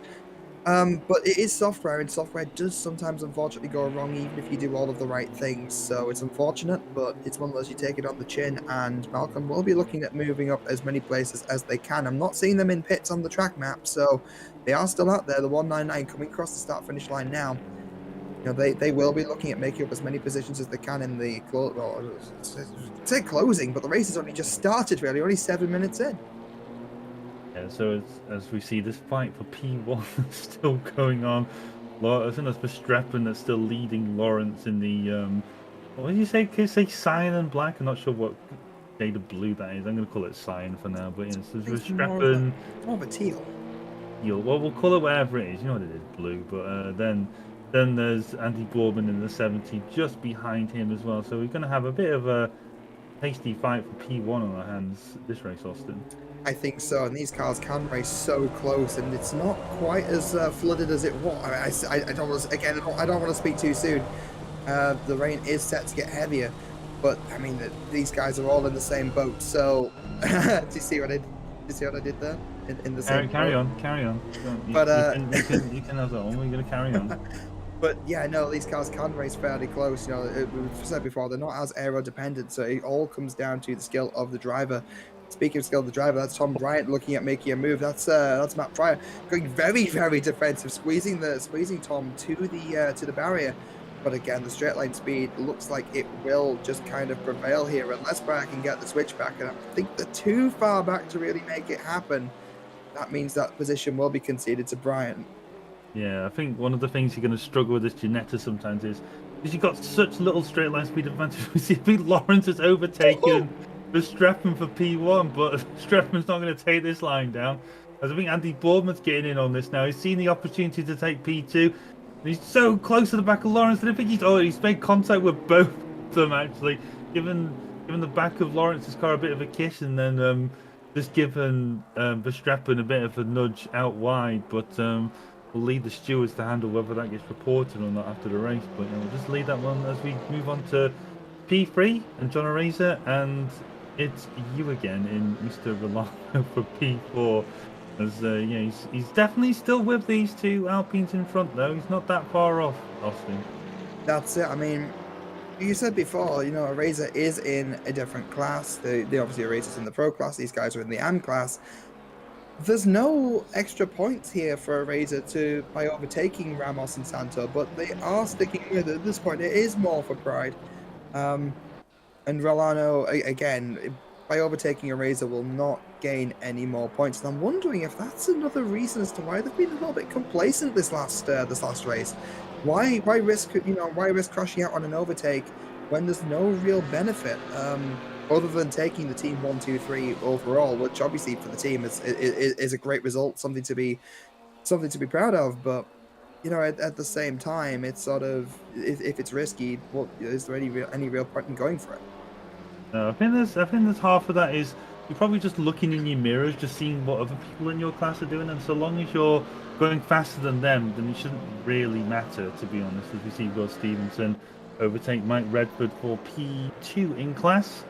But it is software, and software does sometimes unfortunately go wrong even if you do all of the right things. So it's unfortunate, but it's one of those you take it on the chin, and Malcolm will be looking at moving up as many places as they can. I'm not seeing them in pits on the track map, so they are still out there. The 199 coming across the start-finish line now. They will be looking at making up as many positions as they can in the say closing, but the race has only just started, really, only 7 minutes in. Yeah, so as we see, this fight for P1 still going on. I think that's Verstappen that's still leading Lawrence in the what did you say? Can you say cyan and black? I'm not sure what shade of blue that is. I'm going to call it cyan for now. But yes, there's It's Verstappen. more of a teal. Well, we'll call it whatever it is. You know what it is, blue. But then there's Andy Boardman in the 70 just behind him as well. So we're going to have a bit of a tasty fight for P1 on our hands this race, Austin. I think so, and these cars can race so close, and it's not quite as flooded as it was. I don't want to, again, I don't want to speak too soon. The rain is set to get heavier, but I mean these guys are all in the same boat. So, do you see what I did there? In the same Carry boat? on, carry on. But You can have that on. We're going to carry on. But yeah, no, these cars can race fairly close. We've said before, they're not as aero dependent, so it all comes down to the skill of the driver. Speaking of skill of the driver, that's Tom Bryant looking at making a move. That's Matt Pryor going very, very defensive, squeezing Tom to the barrier. But again, the straight line speed looks like it will just kind of prevail here unless Brian can get the switch back. And I think they're too far back to really make it happen. That means that position will be conceded to Brian. Yeah, I think one of the things you're going to struggle with this Ginetta sometimes is because you've got such little straight line speed advantage. We see Lawrence has overtaken Verstappen for P1, but Verstappen's not going to take this line down. As I think Andy Boardman's getting in on this now. He's seen the opportunity to take P2. He's so close to the back of Lawrence. I don't think he's made contact with both of them actually, given the back of Lawrence's car a bit of a kiss, and then just given Verstappen a bit of a nudge out wide. But we'll leave the stewards to handle whether that gets reported or not after the race. But we'll just leave that one as we move on to P3 and John Areza, and it's you again in Mr. Rolano for P4. As yeah, he's definitely still with these two Alpines in front though. He's not that far off, Austin. That's it. I mean, you said before, you know, Areza is in a different class. They obviously Areza's in the Pro class. These guys are in the AM class. There's no extra points here for Areza by overtaking Ramos and Santo, but they are sticking with it at this point. It is more for pride. And Rolano, again, by overtaking Areza will not gain any more points. And I'm wondering if that's another reason as to why they've been a little bit complacent this last race. Why risk crashing out on an overtake when there's no real benefit other than taking the team 1, 2, 3 overall, which obviously for the team is a great result, something to be proud of. But you know, at the same time, it's sort of if it's risky, what is there any real point in going for it? No, I think there's half of that is you're probably just looking in your mirrors, just seeing what other people in your class are doing, and so long as you're going faster than them, then it shouldn't really matter, to be honest. As we see Will Stevenson overtake Mike Redford for P2 in class,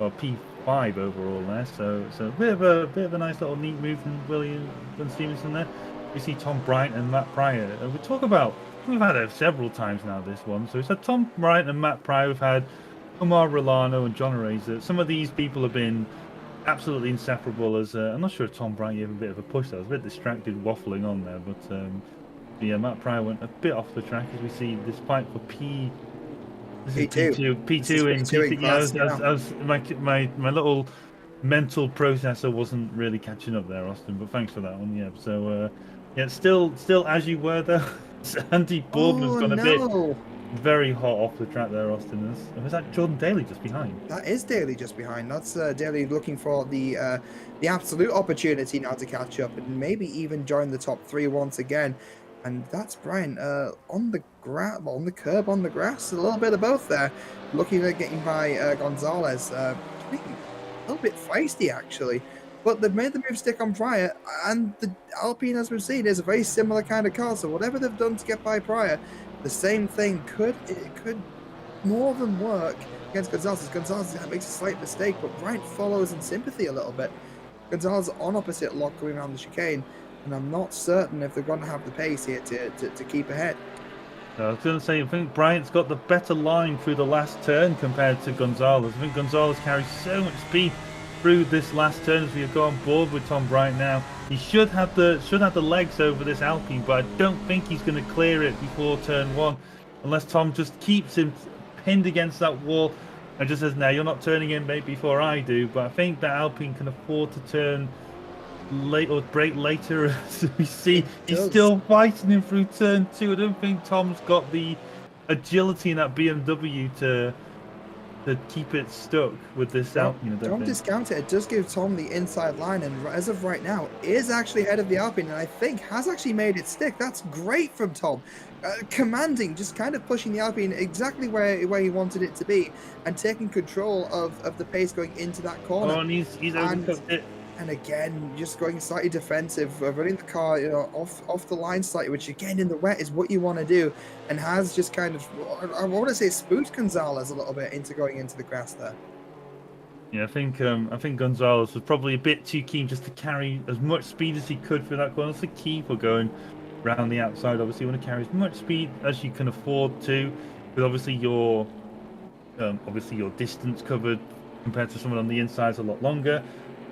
or P5 overall there. So a bit of a nice little neat move from William and Stevenson there. We see Tom Bryant and Matt Pryor. We've had it several times now, this one. So we've had Tom Bryant and Matt Pryor. We've had Omar Rolano and John Areza. Some of these people have been absolutely inseparable. As I'm not sure if Tom Bryant gave a bit of a push. I was a bit distracted waffling on there, but yeah, Matt Pryor went a bit off the track as we see this fight for P2 in class. My little mental processor wasn't really catching up there, Austin. But thanks for that one. Yeah. So yeah, still as you were though. Andy Boardman's gone a bit very hot off the track there, Austin. Was that Jordan Daly just behind? That is Daly just behind. That's Daly looking for the absolute opportunity now to catch up and maybe even join the top 3 once again. And that's Brian on the curb, on the grass, a little bit of both there. Looking at getting by Gonzalez. A little bit feisty actually. But they've made the move stick on Pryor, and the Alpine, as we've seen, is a very similar kind of car. So whatever they've done to get by Pryor, the same thing could more than work against Gonzalez. Gonzalez makes a slight mistake, but Bryant follows in sympathy a little bit. Gonzalez on opposite lock going around the chicane, and I'm not certain if they're going to have the pace here to keep ahead. I was going to say, I think Bryant's got the better line through the last turn compared to Gonzalez. I think Gonzalez carries so much speed through this last turn as we go on board with Tom Bryant now. He should have the legs over this Alpine, but I don't think he's going to clear it before turn 1, unless Tom just keeps him pinned against that wall and just says, "No, you're not turning in, mate, before I do." But I think that Alpine can afford to turn late or break later. As we see, he's still fighting him through turn 2. I don't think Tom's got the agility in that BMW to keep it stuck with this Alpine. Don't discount it. It does give Tom the inside line, and as of right now, is actually ahead of the Alpine, and I think has actually made it stick. That's great from Tom. Commanding, just kind of pushing the Alpine exactly where he wanted it to be, and taking control of the pace going into that corner. Oh, and he's overcooked it. And again, just going slightly defensive, running the car, you know, off the line slightly, which again in the wet is what you want to do, and has just kind of, I want to say, spooked Gonzalez a little bit into going into the grass there. Yeah, I think Gonzalez was probably a bit too keen just to carry as much speed as he could through that corner. That's the key for going round the outside. Obviously, you want to carry as much speed as you can afford to, with obviously your distance covered compared to someone on the inside is a lot longer.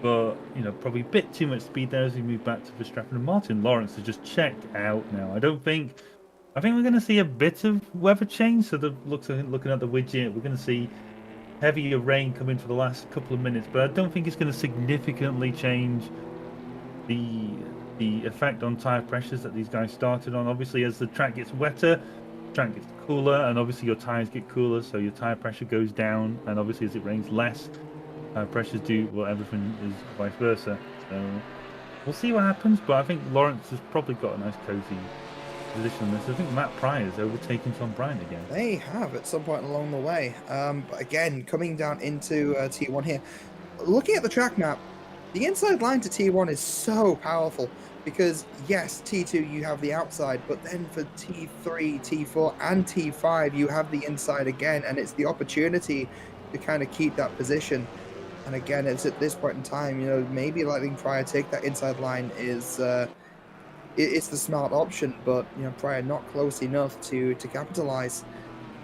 But, you know, probably a bit too much speed there as we move back to Verstappen and Martin. Lawrence has just checked out now. I don't think I think we're going to see a bit of weather change. So looking at the widget, we're going to see heavier rain come in for the last couple of minutes, but I don't think it's going to significantly change the the effect on tire pressures that these guys started on. Obviously, as the track gets wetter, the track gets cooler, and obviously your tires get cooler, so your tire pressure goes down. And obviously, as it rains less, pressures do, well, everything is vice versa. So we'll see what happens, but I think Lawrence has probably got a nice cozy position on this. I think Matt Pryor's overtaken Tom Bryant again. They have at some point along the way. But again, coming down into T1 here, looking at the track map, the inside line to T1 is so powerful because yes, T2 you have the outside, but then for T3, T4, and T5 you have the inside again, and it's the opportunity to kind of keep that position. And again, it's at this point in time, maybe letting Pryor take that inside line is it's the smart option, but Pryor not close enough to capitalize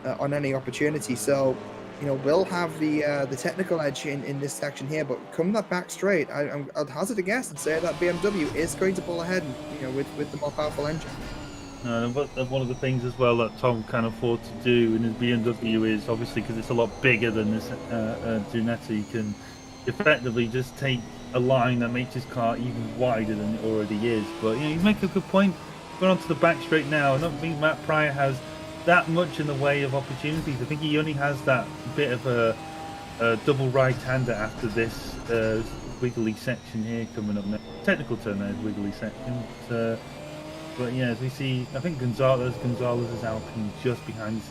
on any opportunity. So we'll have the technical edge in this section here, but come that back straight, I'd hazard a guess and say that BMW is going to pull ahead, with the more powerful engine. But one of the things as well that Tom can afford to do in his BMW is obviously because it's a lot bigger than this Giulietta, he can effectively just take a line that makes his car even wider than it already is. But you make a good point. Going on to the back straight now, I don't think Matt Pryor has that much in the way of opportunities. I think he only has that bit of a double right-hander after this wiggly section here coming up next. Technical term there is wiggly section. But yeah, as we see, I think Gonzalez is Alpine just behind us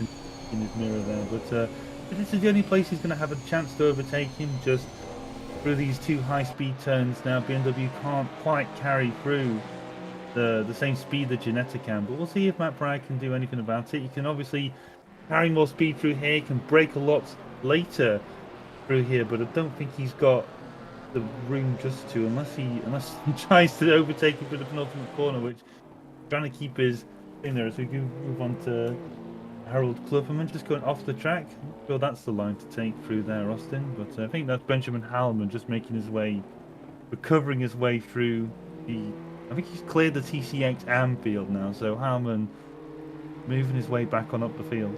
in his mirror there. But this is the only place he's going to have a chance to overtake him, just through these two high-speed turns. Now BMW can't quite carry through the same speed that Giulietta can, but we'll see if Matt Pryor can do anything about it. He can obviously carry more speed through here, he can brake a lot later through here, but I don't think he's got the room just to, unless he tries to overtake him for the penultimate corner, which trying to keep his thing there. As we can move on to Harold Clubberman just going off the track. Well, that's the line to take through there, Austin. But I think that's Benjamin Hallman just making his way, recovering his way through the. I think he's cleared the TCX AM field now, so Hallman moving his way back on up the field.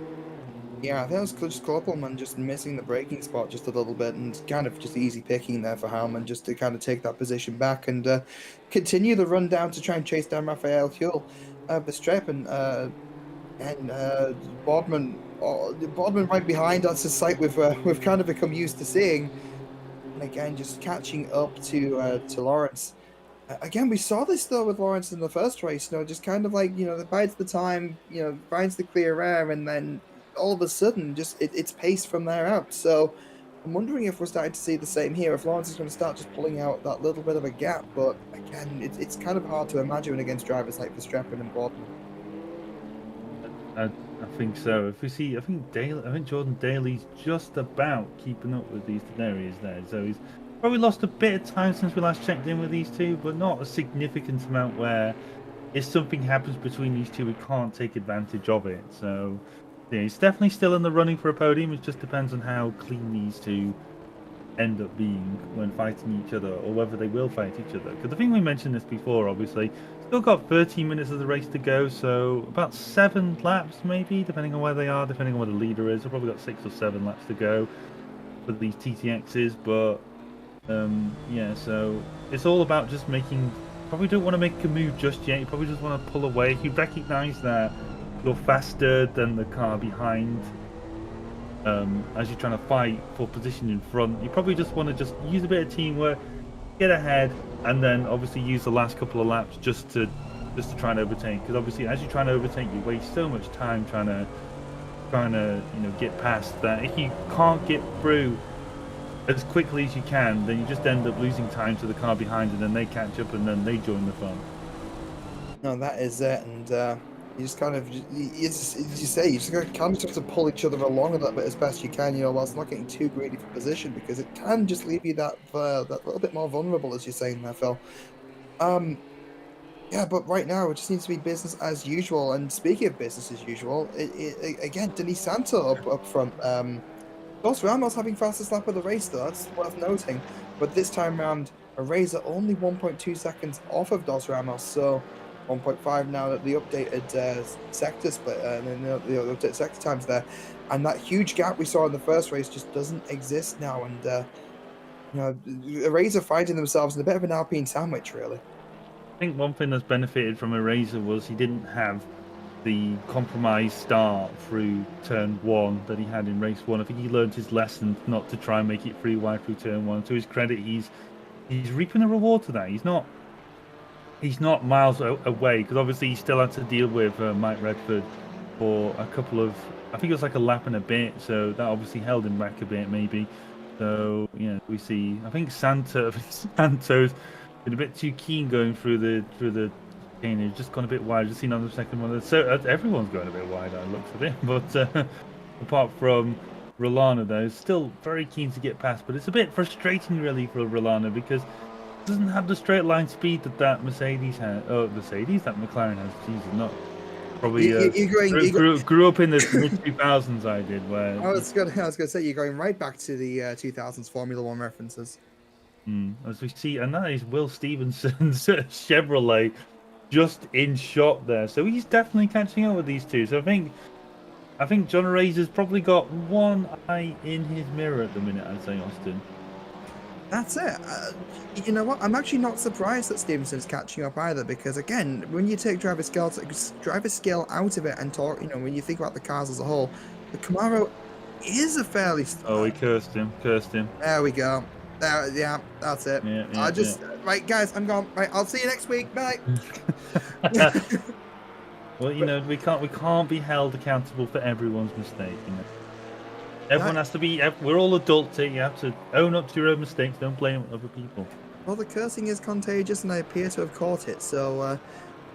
Yeah, I think it was just Kloppelman just missing the braking spot just a little bit, and kind of just easy picking there for Hallman just to kind of take that position back and continue the run down to try and chase down Raphael Huel. Verstappen and Bodman right behind. That's a sight we've kind of become used to seeing, and again just catching up to Lawrence. Again, we saw this though with Lawrence in the first race. Just kind of like bides the time, finds the clear air, and then all of a sudden, just it's paced from there out. So I'm wondering if we're starting to see the same here. If Lawrence is going to start just pulling out that little bit of a gap, but again, it's kind of hard to imagine against drivers like Verstappen and Bourdon. I think so. If we see, I think Jordan Daly's just about keeping up with these. There he is there. So he's probably lost a bit of time since we last checked in with these two, but not a significant amount where if something happens between these two, we can't take advantage of it. So yeah, he's definitely still in the running for a podium. It just depends on how clean these two end up being when fighting each other, or whether they will fight each other. Because I think we mentioned this before, obviously. Still got 13 minutes of the race to go, so about 7 laps maybe, depending on where they are, depending on where the leader is. I've probably got 6 or 7 laps to go for these TTXs, but yeah, so it's all about just making. Probably don't want to make a move just yet. You probably just want to pull away. If you recognise that you're faster than the car behind, as you're trying to fight for position in front, you probably just want to just use a bit of teamwork, get ahead, and then obviously use the last couple of laps just to try and overtake. Because obviously, as you try and overtake, you waste so much time trying to get past that. If you can't get through as quickly as you can, then you just end up losing time to the car behind, and then they catch up, and then they join the fun. No, that is it, and you just kind of, you just kind of have to pull each other along a little bit as best you can, whilst not getting too greedy for position, because it can just leave you that little bit more vulnerable, as you're saying there, Phil. Yeah, but right now it just seems to be business as usual. And speaking of business as usual, again, Denis Santo up front. Dos Ramos having fastest lap of the race, though. That's worth noting. But this time round, a Razor only 1.2 seconds off of Dos Ramos. So 1.5 now that the updated sector split and then the updated sector times there, and that huge gap we saw in the first race just doesn't exist now. And the Rays are finding themselves in a bit of an Alpine sandwich, really. I think one thing that's benefited from Eraser was he didn't have the compromise start through turn 1 that he had in race 1. I think he learned his lesson not to try and make it free wide through turn 1. To his credit, he's reaping the reward to that. He's not miles away, because obviously he still had to deal with Mike Redford for a couple of, I think it was like a lap and a bit, so that obviously held him back a bit maybe. So yeah, we see, I think Santo's been a bit too keen going through the chicane. He's just gone a bit wide. Just seen on the second one, so everyone's going a bit wide, I looks at it. But apart from Rolana, though, still very keen to get past, but it's a bit frustrating really for Rolana because doesn't have the straight line speed that Mercedes has. Oh, Mercedes, that McLaren has. Jesus, not probably. Grew up in the mid 2000s. I did. Where I was gonna say you're going right back to the 2000s Formula One references. As we see, and that is Will Stevenson's Chevrolet just in shot there. So he's definitely catching up with these two. So I think John Razor's probably got one eye in his mirror at the minute, I'd say, Austin. That's it. You know what? I'm actually not surprised that Stevenson's catching up either, because again, when you take driver skill out of it and talk, when you think about the cars as a whole, the Camaro is a fairly. Oh, he cursed him. There we go. Yeah, that's it. Right, guys, I'm gone. Right, I'll see you next week. Bye. Well, we can't be held accountable for everyone's mistake. Everyone has to be. We're all adults here. You have to own up to your own mistakes. Don't blame other people. Well, the cursing is contagious, and I appear to have caught it. So,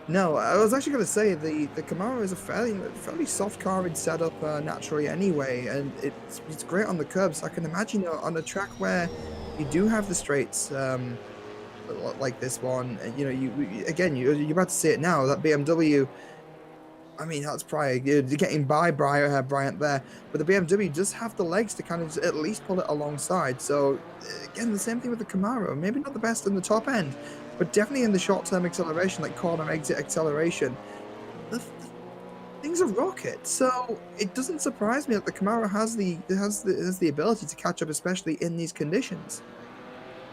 no, I was actually going to say the Camaro is a fairly soft car in setup naturally anyway, and it's great on the curbs. I can imagine on a track where you do have the straights like this one. You're about to see it now. That BMW. I mean, that's probably getting by Bryant there, but the BMW does have the legs to kind of at least pull it alongside. So, again, the same thing with the Camaro. Maybe not the best in the top end, but definitely in the short-term acceleration, like corner exit acceleration, the things are rocket. So it doesn't surprise me that the Camaro has the ability to catch up, especially in these conditions.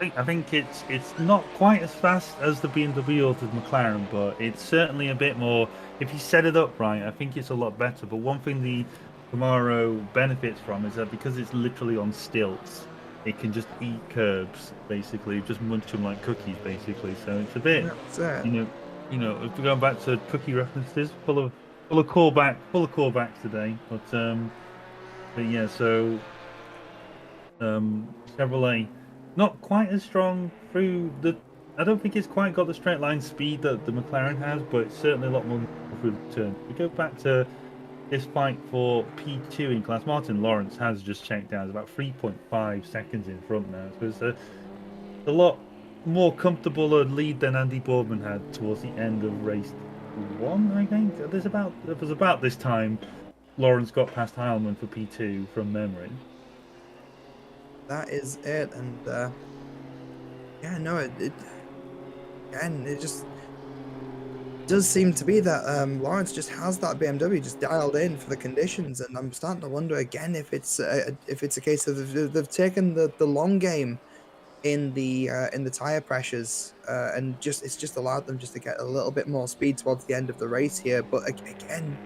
I think it's not quite as fast as the BMW or the McLaren, but it's certainly a bit more. If you set it up right, I think it's a lot better. But one thing the Camaro benefits from is that because it's literally on stilts, it can just eat curbs, basically, just munch them like cookies, basically. So it's a bit, if we're going back to cookie references, full of callbacks today. But yeah, so Chevrolet. Not quite as strong through I don't think it's quite got the straight line speed that the McLaren has, but it's certainly a lot more through the turn. We go back to this fight for P2 in class. Martin Lawrence has just checked out. It's about 3.5 seconds in front now. So it's a lot more comfortable a lead than Andy Boardman had towards the end of race 1, I think. It was about this time Lawrence got past Heilman for P2 from memory. That is it, and it just does seem to be that Lawrence just has that BMW just dialed in for the conditions, and I'm starting to wonder again if it's a case of they've taken the long game in the tire pressures, and it's just allowed them just to get a little bit more speed towards the end of the race here. But again,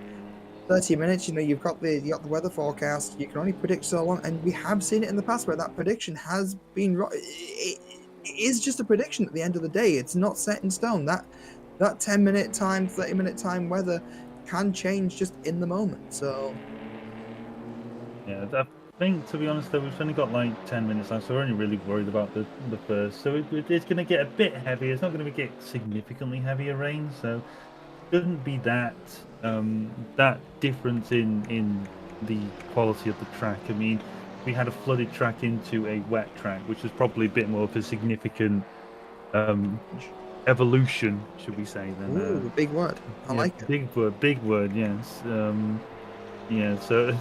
30 minutes, you've got the weather forecast. You can only predict so long, and we have seen it in the past where that prediction has been right. It is just a prediction at the end of the day. It's not set in stone. That 10-minute time, 30-minute time weather can change just in the moment. So yeah, I think, to be honest, though, we've only got like 10 minutes left, so we're only really worried about the first. So it's going to get a bit heavier. It's not going to get significantly heavier rain, so it shouldn't be that difference in the quality of the track. I mean, we had a flooded track into a wet track, which was probably a bit more of a significant evolution, should we say? Than ooh, big word. I like it. Big word. Yes. Yeah. So,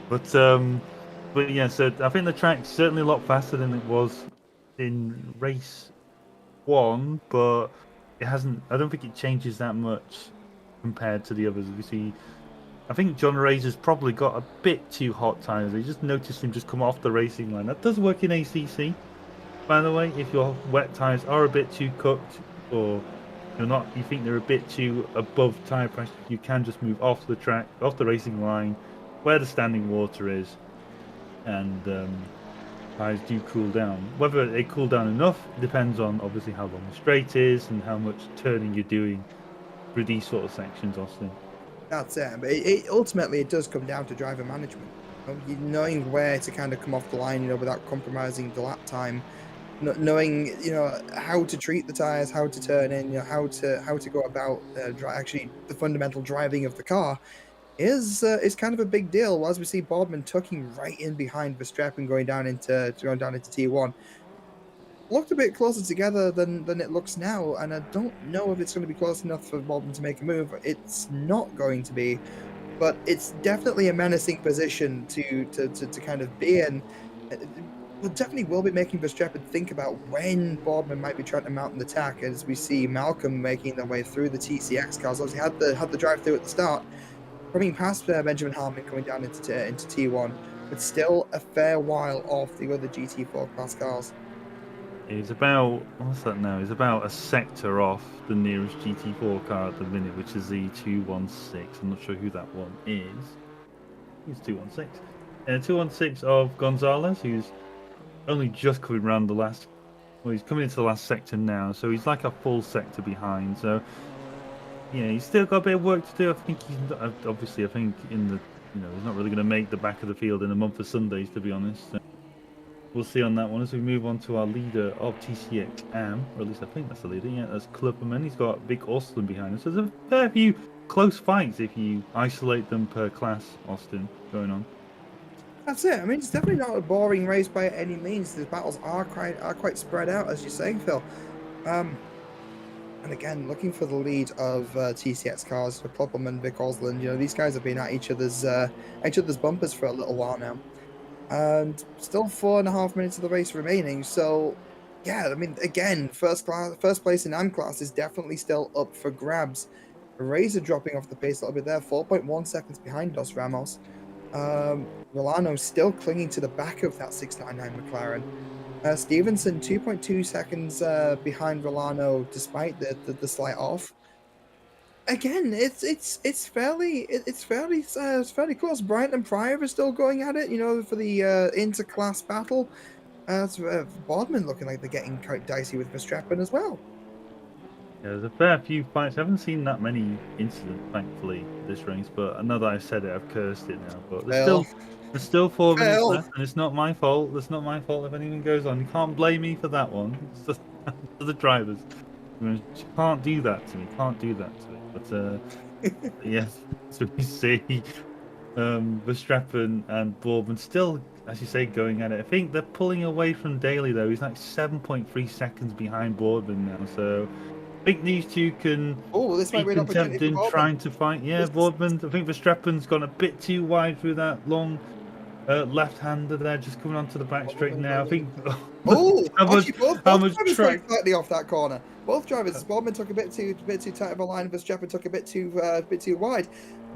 but yeah. So I think the track's certainly a lot faster than it was in race 1, but it hasn't. I don't think it changes that much compared to the others. We see. I think John Razor's probably got a bit too hot tires. I just noticed him just come off the racing line. That does work in ACC, by the way. If your wet tires are a bit too cooked, or you're not, you think they're a bit too above tire pressure, you can just move off the track, off the racing line, where the standing water is, and tires do cool down. Whether they cool down enough depends on obviously how long the straight is and how much turning you're doing through these sort of sections, Austin. That's it. But ultimately, it does come down to driver management. You knowing where to kind of come off the line, without compromising the lap time. Knowing, how to treat the tires, how to turn in, how to go about actually the fundamental driving of the car is kind of a big deal. As we see Boardman tucking right in behind Verstappen going down into T1. Looked a bit closer together than it looks now, and I don't know if it's going to be close enough for Boldon to make a move. It's not going to be, but it's definitely a menacing position to kind of be in. Well, definitely will be making Verstappen think about when Boardman might be trying to mount an attack, as we see Malcolm making their way through the TCX cars. Obviously had the drive through at the start, coming past Benjamin Harmon, coming down into T1, but still a fair while off the other GT4 class cars. He's about, what's that now? He's about a sector off the nearest GT4 car at the minute, which is the 216. I'm not sure who that one is. He's 216. And 216 of Gonzalez, who's only just coming around the last, well, he's coming into the last sector now, so he's like a full sector behind. So, yeah, he's still got a bit of work to do. I think he's, obviously, I think in the, he's not really going to make the back of the field in a month of Sundays, to be honest. So we'll see on that one as we move on to our leader of TCX AM, or at least I think that's the leader. Yeah, that's Klipperman. He's got Vic Austin behind us. So there's a fair few close fights if you isolate them per class, Austin, going on. That's it. I mean, it's definitely not a boring race by any means. The battles are quite spread out, as you're saying, Phil. And again, looking for the lead of TCX cars for Klipperman, Vic Osland. These guys have been at each other's bumpers for a little while now. And still 4.5 minutes of the race remaining. So, yeah, I mean, again, first place in AM class is definitely still up for grabs. Razor dropping off the pace a little bit there, 4.1 seconds behind Dos Ramos. Rolano still clinging to the back of that 699 McLaren. Stevenson 2.2 seconds behind Rolano, despite the slight off. Again, it's fairly close. Bryant and Pryor are still going at it, for the inter-class battle. Boardman looking like they're getting quite dicey with Verstappen as well. Yeah, there's a fair few fights. I haven't seen that many incidents, thankfully, this race. But now that I've said it, I've cursed it now. But there's still 4 minutes left, and it's not my fault. It's not my fault if anything goes on. You can't blame me for that one. It's just the drivers. You can't do that to me. Can't do that to me. But yes, so we see Verstappen and Boardman still, as you say, going at it. I think they're pulling away from Daly though. He's like 7.3 seconds behind Boardman now. So I think these two can be contempt in trying to fight. Yeah, Boardman. I think Verstappen's gone a bit too wide through that long left-hander there, just coming onto the back straight now. I think. Both drivers slightly off that corner. Both drivers. Boardman took a bit too tight of a line. Verstappen took a bit too wide.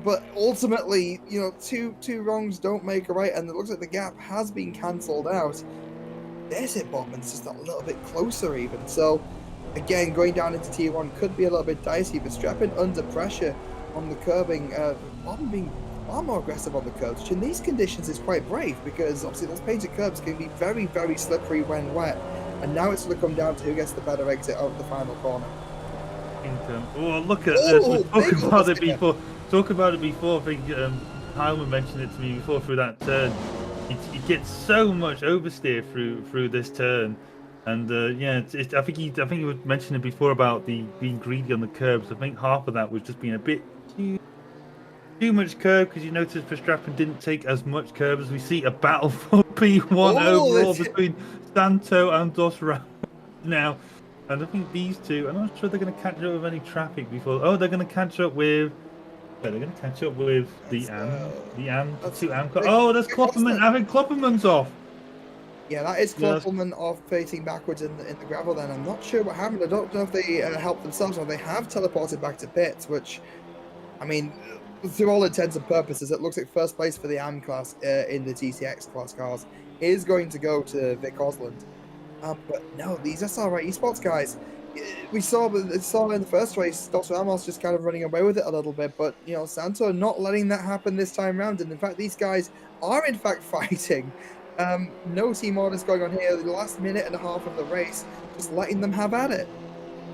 But ultimately, two wrongs don't make a right, and it looks like the gap has been cancelled out. There's it. Boardman's just a little bit closer even. So again, going down into T1 could be a little bit dicey. Verstappen under pressure on the curbing. Boardman being far more aggressive on the curbs, which in these conditions is quite brave, because obviously those painted curbs can be very, very slippery when wet. And now it's going to come down to who gets the better exit of the final corner. Look at this. We talked about it before. I think Heilman mentioned it to me before through that turn. He gets so much oversteer through this turn. And I think he would mention it before about being greedy on the curbs. I think half of that was just being a bit too much curb, because you notice Verstappen didn't take as much curb as we see a battle for P1 overall between Santo and Dos Ramos now. And I think these two, I'm not sure they're going to catch up with any traffic before. Oh, they're going to catch up with. Yeah, they're going to catch up with the AM. Oh, there's Klopperman. I think Klopperman's off. Yeah, that is Yes. Kloppelman off facing backwards in the gravel then. I'm not sure what happened. I don't know if they helped themselves or they have teleported back to pits, which, I mean, through all intents and purposes, it looks like first place for the AM class in the TCX class cars is going to go to Vic Osland. But no, these SRI esports guys, we saw in the first race, Dos Ramos just kind of running away with it a little bit, but you know, Santo not letting that happen this time round, and in fact, these guys are in fact fighting. No team orders going on here. The last minute and a half of the race, just letting them have at it.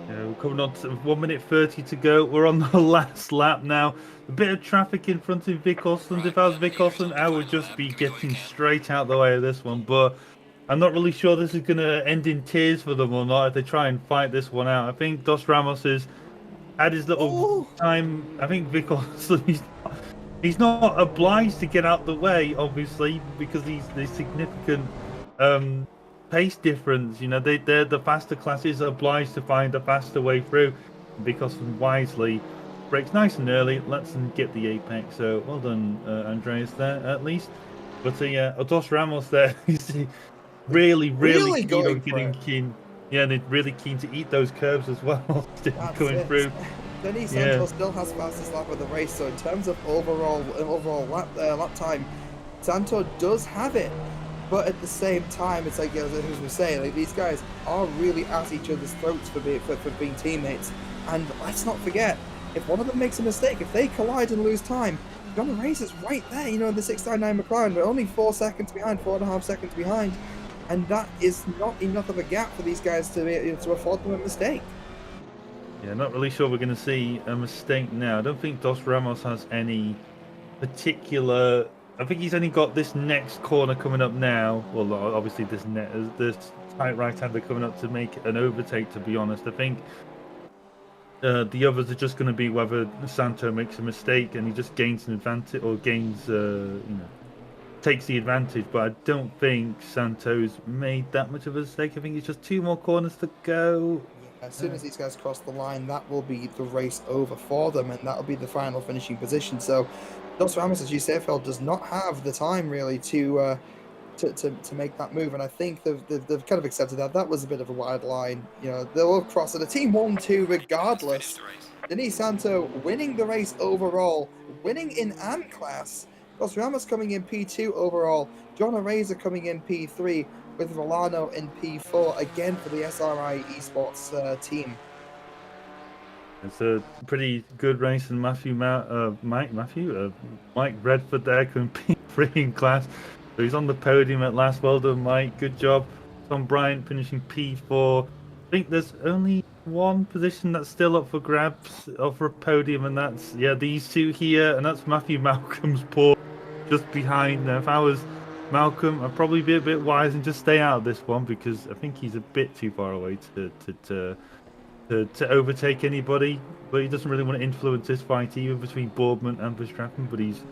Yeah, we're coming on to 1:30 to go. We're on the last lap now. A bit of traffic in front of Vic Osland. If I was Vic Osland, I would just be getting straight out the way of this one. But I'm not really sure this is going to end in tears for them or not if they try and fight this one out. I think Dos Ramos has had his little time. I think Vic Osland, he's not obliged to get out the way, obviously, because there's significant pace difference. You know, they're the faster classes are obliged to find a faster way through, because wisely breaks nice and early, lets them get the apex. So well done, Andreas, there at least. But yeah, Dos Ramos there, he's really keen going on getting keen. Yeah, they're really keen to eat those curves as well, going through. Denis Santos still has fastest lap of the race, so in terms of overall lap time, Santo does have it. But at the same time, it's like, as we say, like, these guys are really at each other's throats for being teammates. And let's not forget, if one of them makes a mistake, if they collide and lose time, John Race is right there, you know, in the 699 McLaren. We're only 4 seconds behind, 4.5 seconds behind. And that is not enough of a gap for these guys to afford them a mistake. Yeah, not really sure we're going to see a mistake now. I don't think Dos Ramos has any particular. I think he's only got this next corner coming up now. Well, obviously this tight right-hander coming up to make an overtake. To be honest, I think the others are just going to be whether Santo makes a mistake and he just gains an advantage or gains, takes the advantage. But I don't think Santo's made that much of a mistake. I think it's just 2 more corners to go. As soon as these guys cross the line, that will be the race over for them, and that will be the final finishing position. So, Dos Ramos, as you say, Phil, does not have the time really to make that move, and I think they've kind of accepted that. That was a bit of a wide line. You know, they'll cross it. A team 1-2 regardless. Denis Santo winning the race overall, winning in AM class. Dos Ramos coming in P2 overall. John Areza coming in P3. With Rolano in P4 again for the SRI esports team. It's a pretty good race, and Mike Redford there can P3 in class. So he's on the podium at last. Well done, Mike. Good job. Tom Bryant finishing P4. I think there's only one position that's still up for grabs, up for a podium, and that's these two here, and that's Matthew Malcolm's Paul just behind. If I was Malcolm, I'd probably be a bit wise and just stay out of this one, because I think he's a bit too far away to overtake anybody. But he doesn't really want to influence this fight either between Boardman and Verstappen. But he's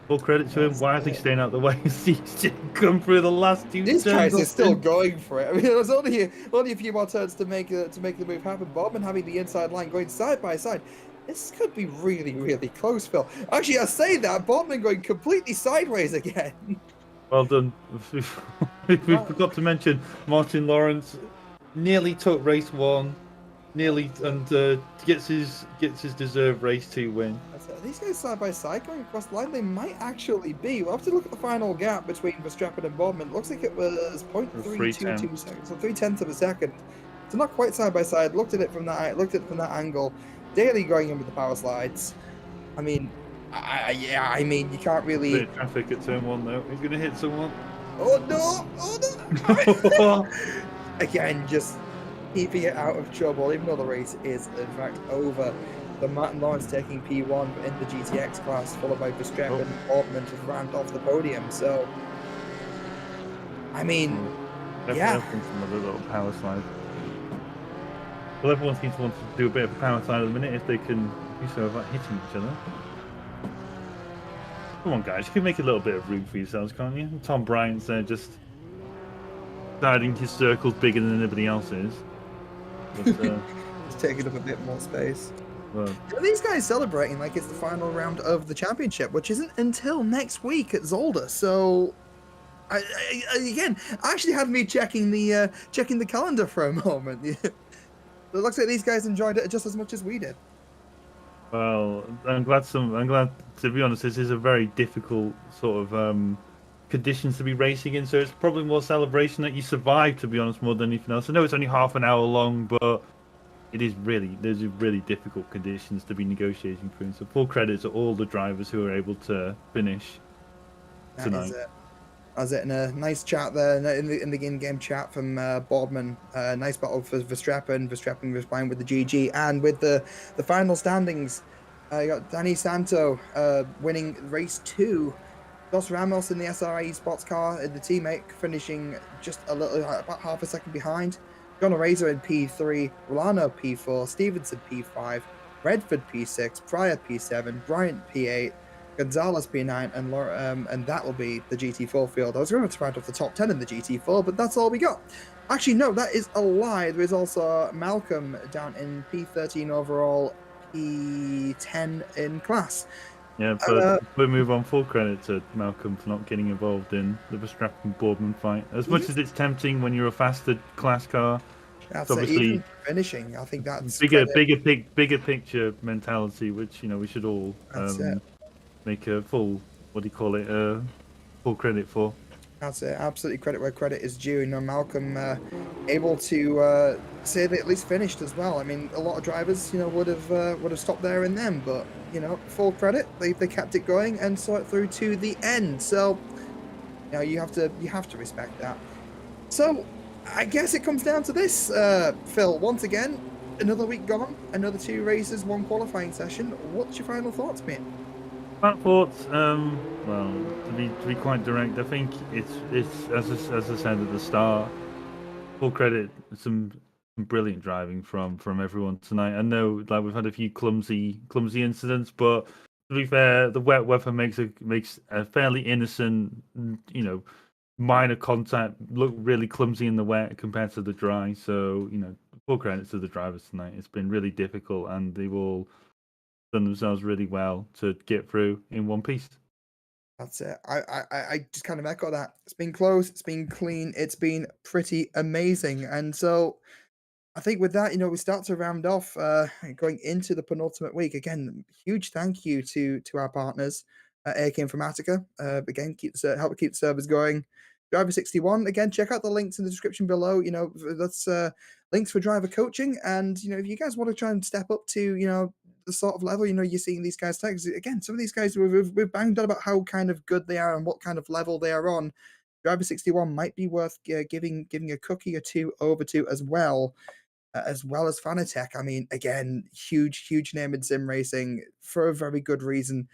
full credit to him, wisely staying out the way. He's come through the last 2 turns. These guys are still going for it. I mean, there's only a few more turns to make the move happen. Boardman having the inside line going side by side. This could be really close, Phil. Actually, I say that Boardman going completely sideways again. Well done. We forgot to mention Martin Lawrence nearly took race 1, and gets his deserved race 2 win. These guys side by side going across the line, they might actually be. We'll have to look at the final gap between Verstappen and Boardman. It looks like it was 0.322 seconds, so 0.3 of a second. So not quite side by side. Looked at it from that angle. Daly going in with the power slides. I mean, I mean, you can't really. Bit of traffic at turn 1 though. He's gonna hit someone. Oh no! Again, just keeping it out of trouble, even though the race is in fact over. The Martin Lawrence taking P1 in the GTX class, followed by Verstappen and Boardman just rammed off the podium. So, I mean, Another little power slide. Well, everyone seems to want to do a bit of a power slide at the minute if they can do so without hitting each other. Come on, guys, you can make a little bit of room for yourselves, can't you? Tom Bryant's there just deciding his circle's bigger than anybody else's. But, just taking up a bit more space. Well, these guys celebrating like it's the final round of the championship, which isn't until next week at Zolder. So, Again, actually had me checking the calendar for a moment. Yeah. It looks like these guys enjoyed it just as much as we did. Well, I'm glad to be honest. This is a very difficult sort of conditions to be racing in. So it's probably more celebration that you survived, to be honest, more than anything else. I know it's only half an hour long, but there's really difficult conditions to be negotiating through. So full credit to all the drivers who are able to finish That is tonight. it. I was in a nice chat there in the in-game chat from Boardman. Nice battle for Verstappen. Verstappen was playing with the GG, and with the final standings, you got Danny Santo winning race 2. Dos Ramos in the SRE sports car in the teammate finishing just a little about half a second behind. John Arazer in P3, Rolano P4, Stevenson P5, Redford P6, Pryor P7, Bryant P8, Gonzalez P9, and that will be the GT4 field. I was going to round off the top 10 in the GT4, but that's all we got. Actually, no, that is a lie. There is also Malcolm down in P13 overall, P10 in class. Yeah, but we move on. Full credit to Malcolm for not getting involved in the Verstappen Boardman fight. As much as it's tempting when you're a faster class car, it's That's it. obviously Even finishing, I think that's bigger, credit. bigger picture mentality, which we should all That's it. make a full, what do you call it, full credit for. That's it. Absolutely credit where credit is due. You know, Malcolm able to say they at least finished as well. I mean, a lot of drivers, would have stopped there and then, but full credit. They kept it going and saw it through to the end. So, you have to respect that. So, I guess it comes down to this, Phil. Once again, another week gone, another 2 races, 1 qualifying session. What's your final thoughts, mate? Back thoughts, well, to be quite direct, I think it's as I said at the start, full credit, some brilliant driving from everyone tonight. I know, like, we've had a few clumsy incidents, but to be fair, the wet weather makes a fairly innocent, minor contact look really clumsy in the wet compared to the dry. So full credit to the drivers tonight. It's been really difficult, and they've all done themselves really well to get through in one piece. That's it. I just kind of echo that. It's been close. It's been clean. It's been pretty amazing. And so I think with that, we start to round off going into the penultimate week. Again, huge thank you to our partners at AK Informatica. Again, help keep the servers going. Driver 61. Again, check out the links in the description below. That's links for driver coaching. And if you guys want to try and step up to the sort of level you're seeing these guys take. Again, some of these guys we've banged on about how kind of good they are and what kind of level they are on. Driver 61 might be worth giving a cookie or two over to as well as Fanatec. I mean, again, huge name in sim racing for a very good reason.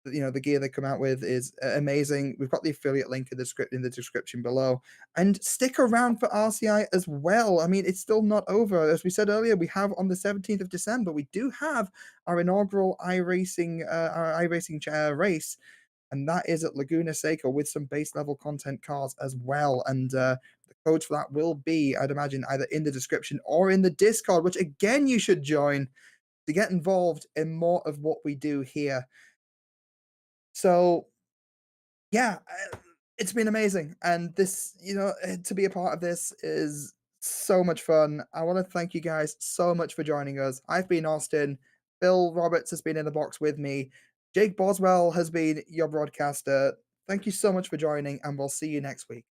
The gear they come out with is amazing. We've got the affiliate link in the description below, and stick around for RCI as well. I mean, it's still not over. As we said earlier, we have on the 17th of December, we do have our inaugural iRacing race, and that is at Laguna Seca with some base level content cars as well. And the codes for that will be, I'd imagine, either in the description or in the Discord, which again you should join to get involved in more of what we do here. So yeah, it's been amazing, and this, to be a part of this is so much fun. I want to thank you guys so much for joining us. I've been Austin. Bill Roberts has been in the box with me. Jake Boswell has been your broadcaster. Thank you so much for joining, and we'll see you next week.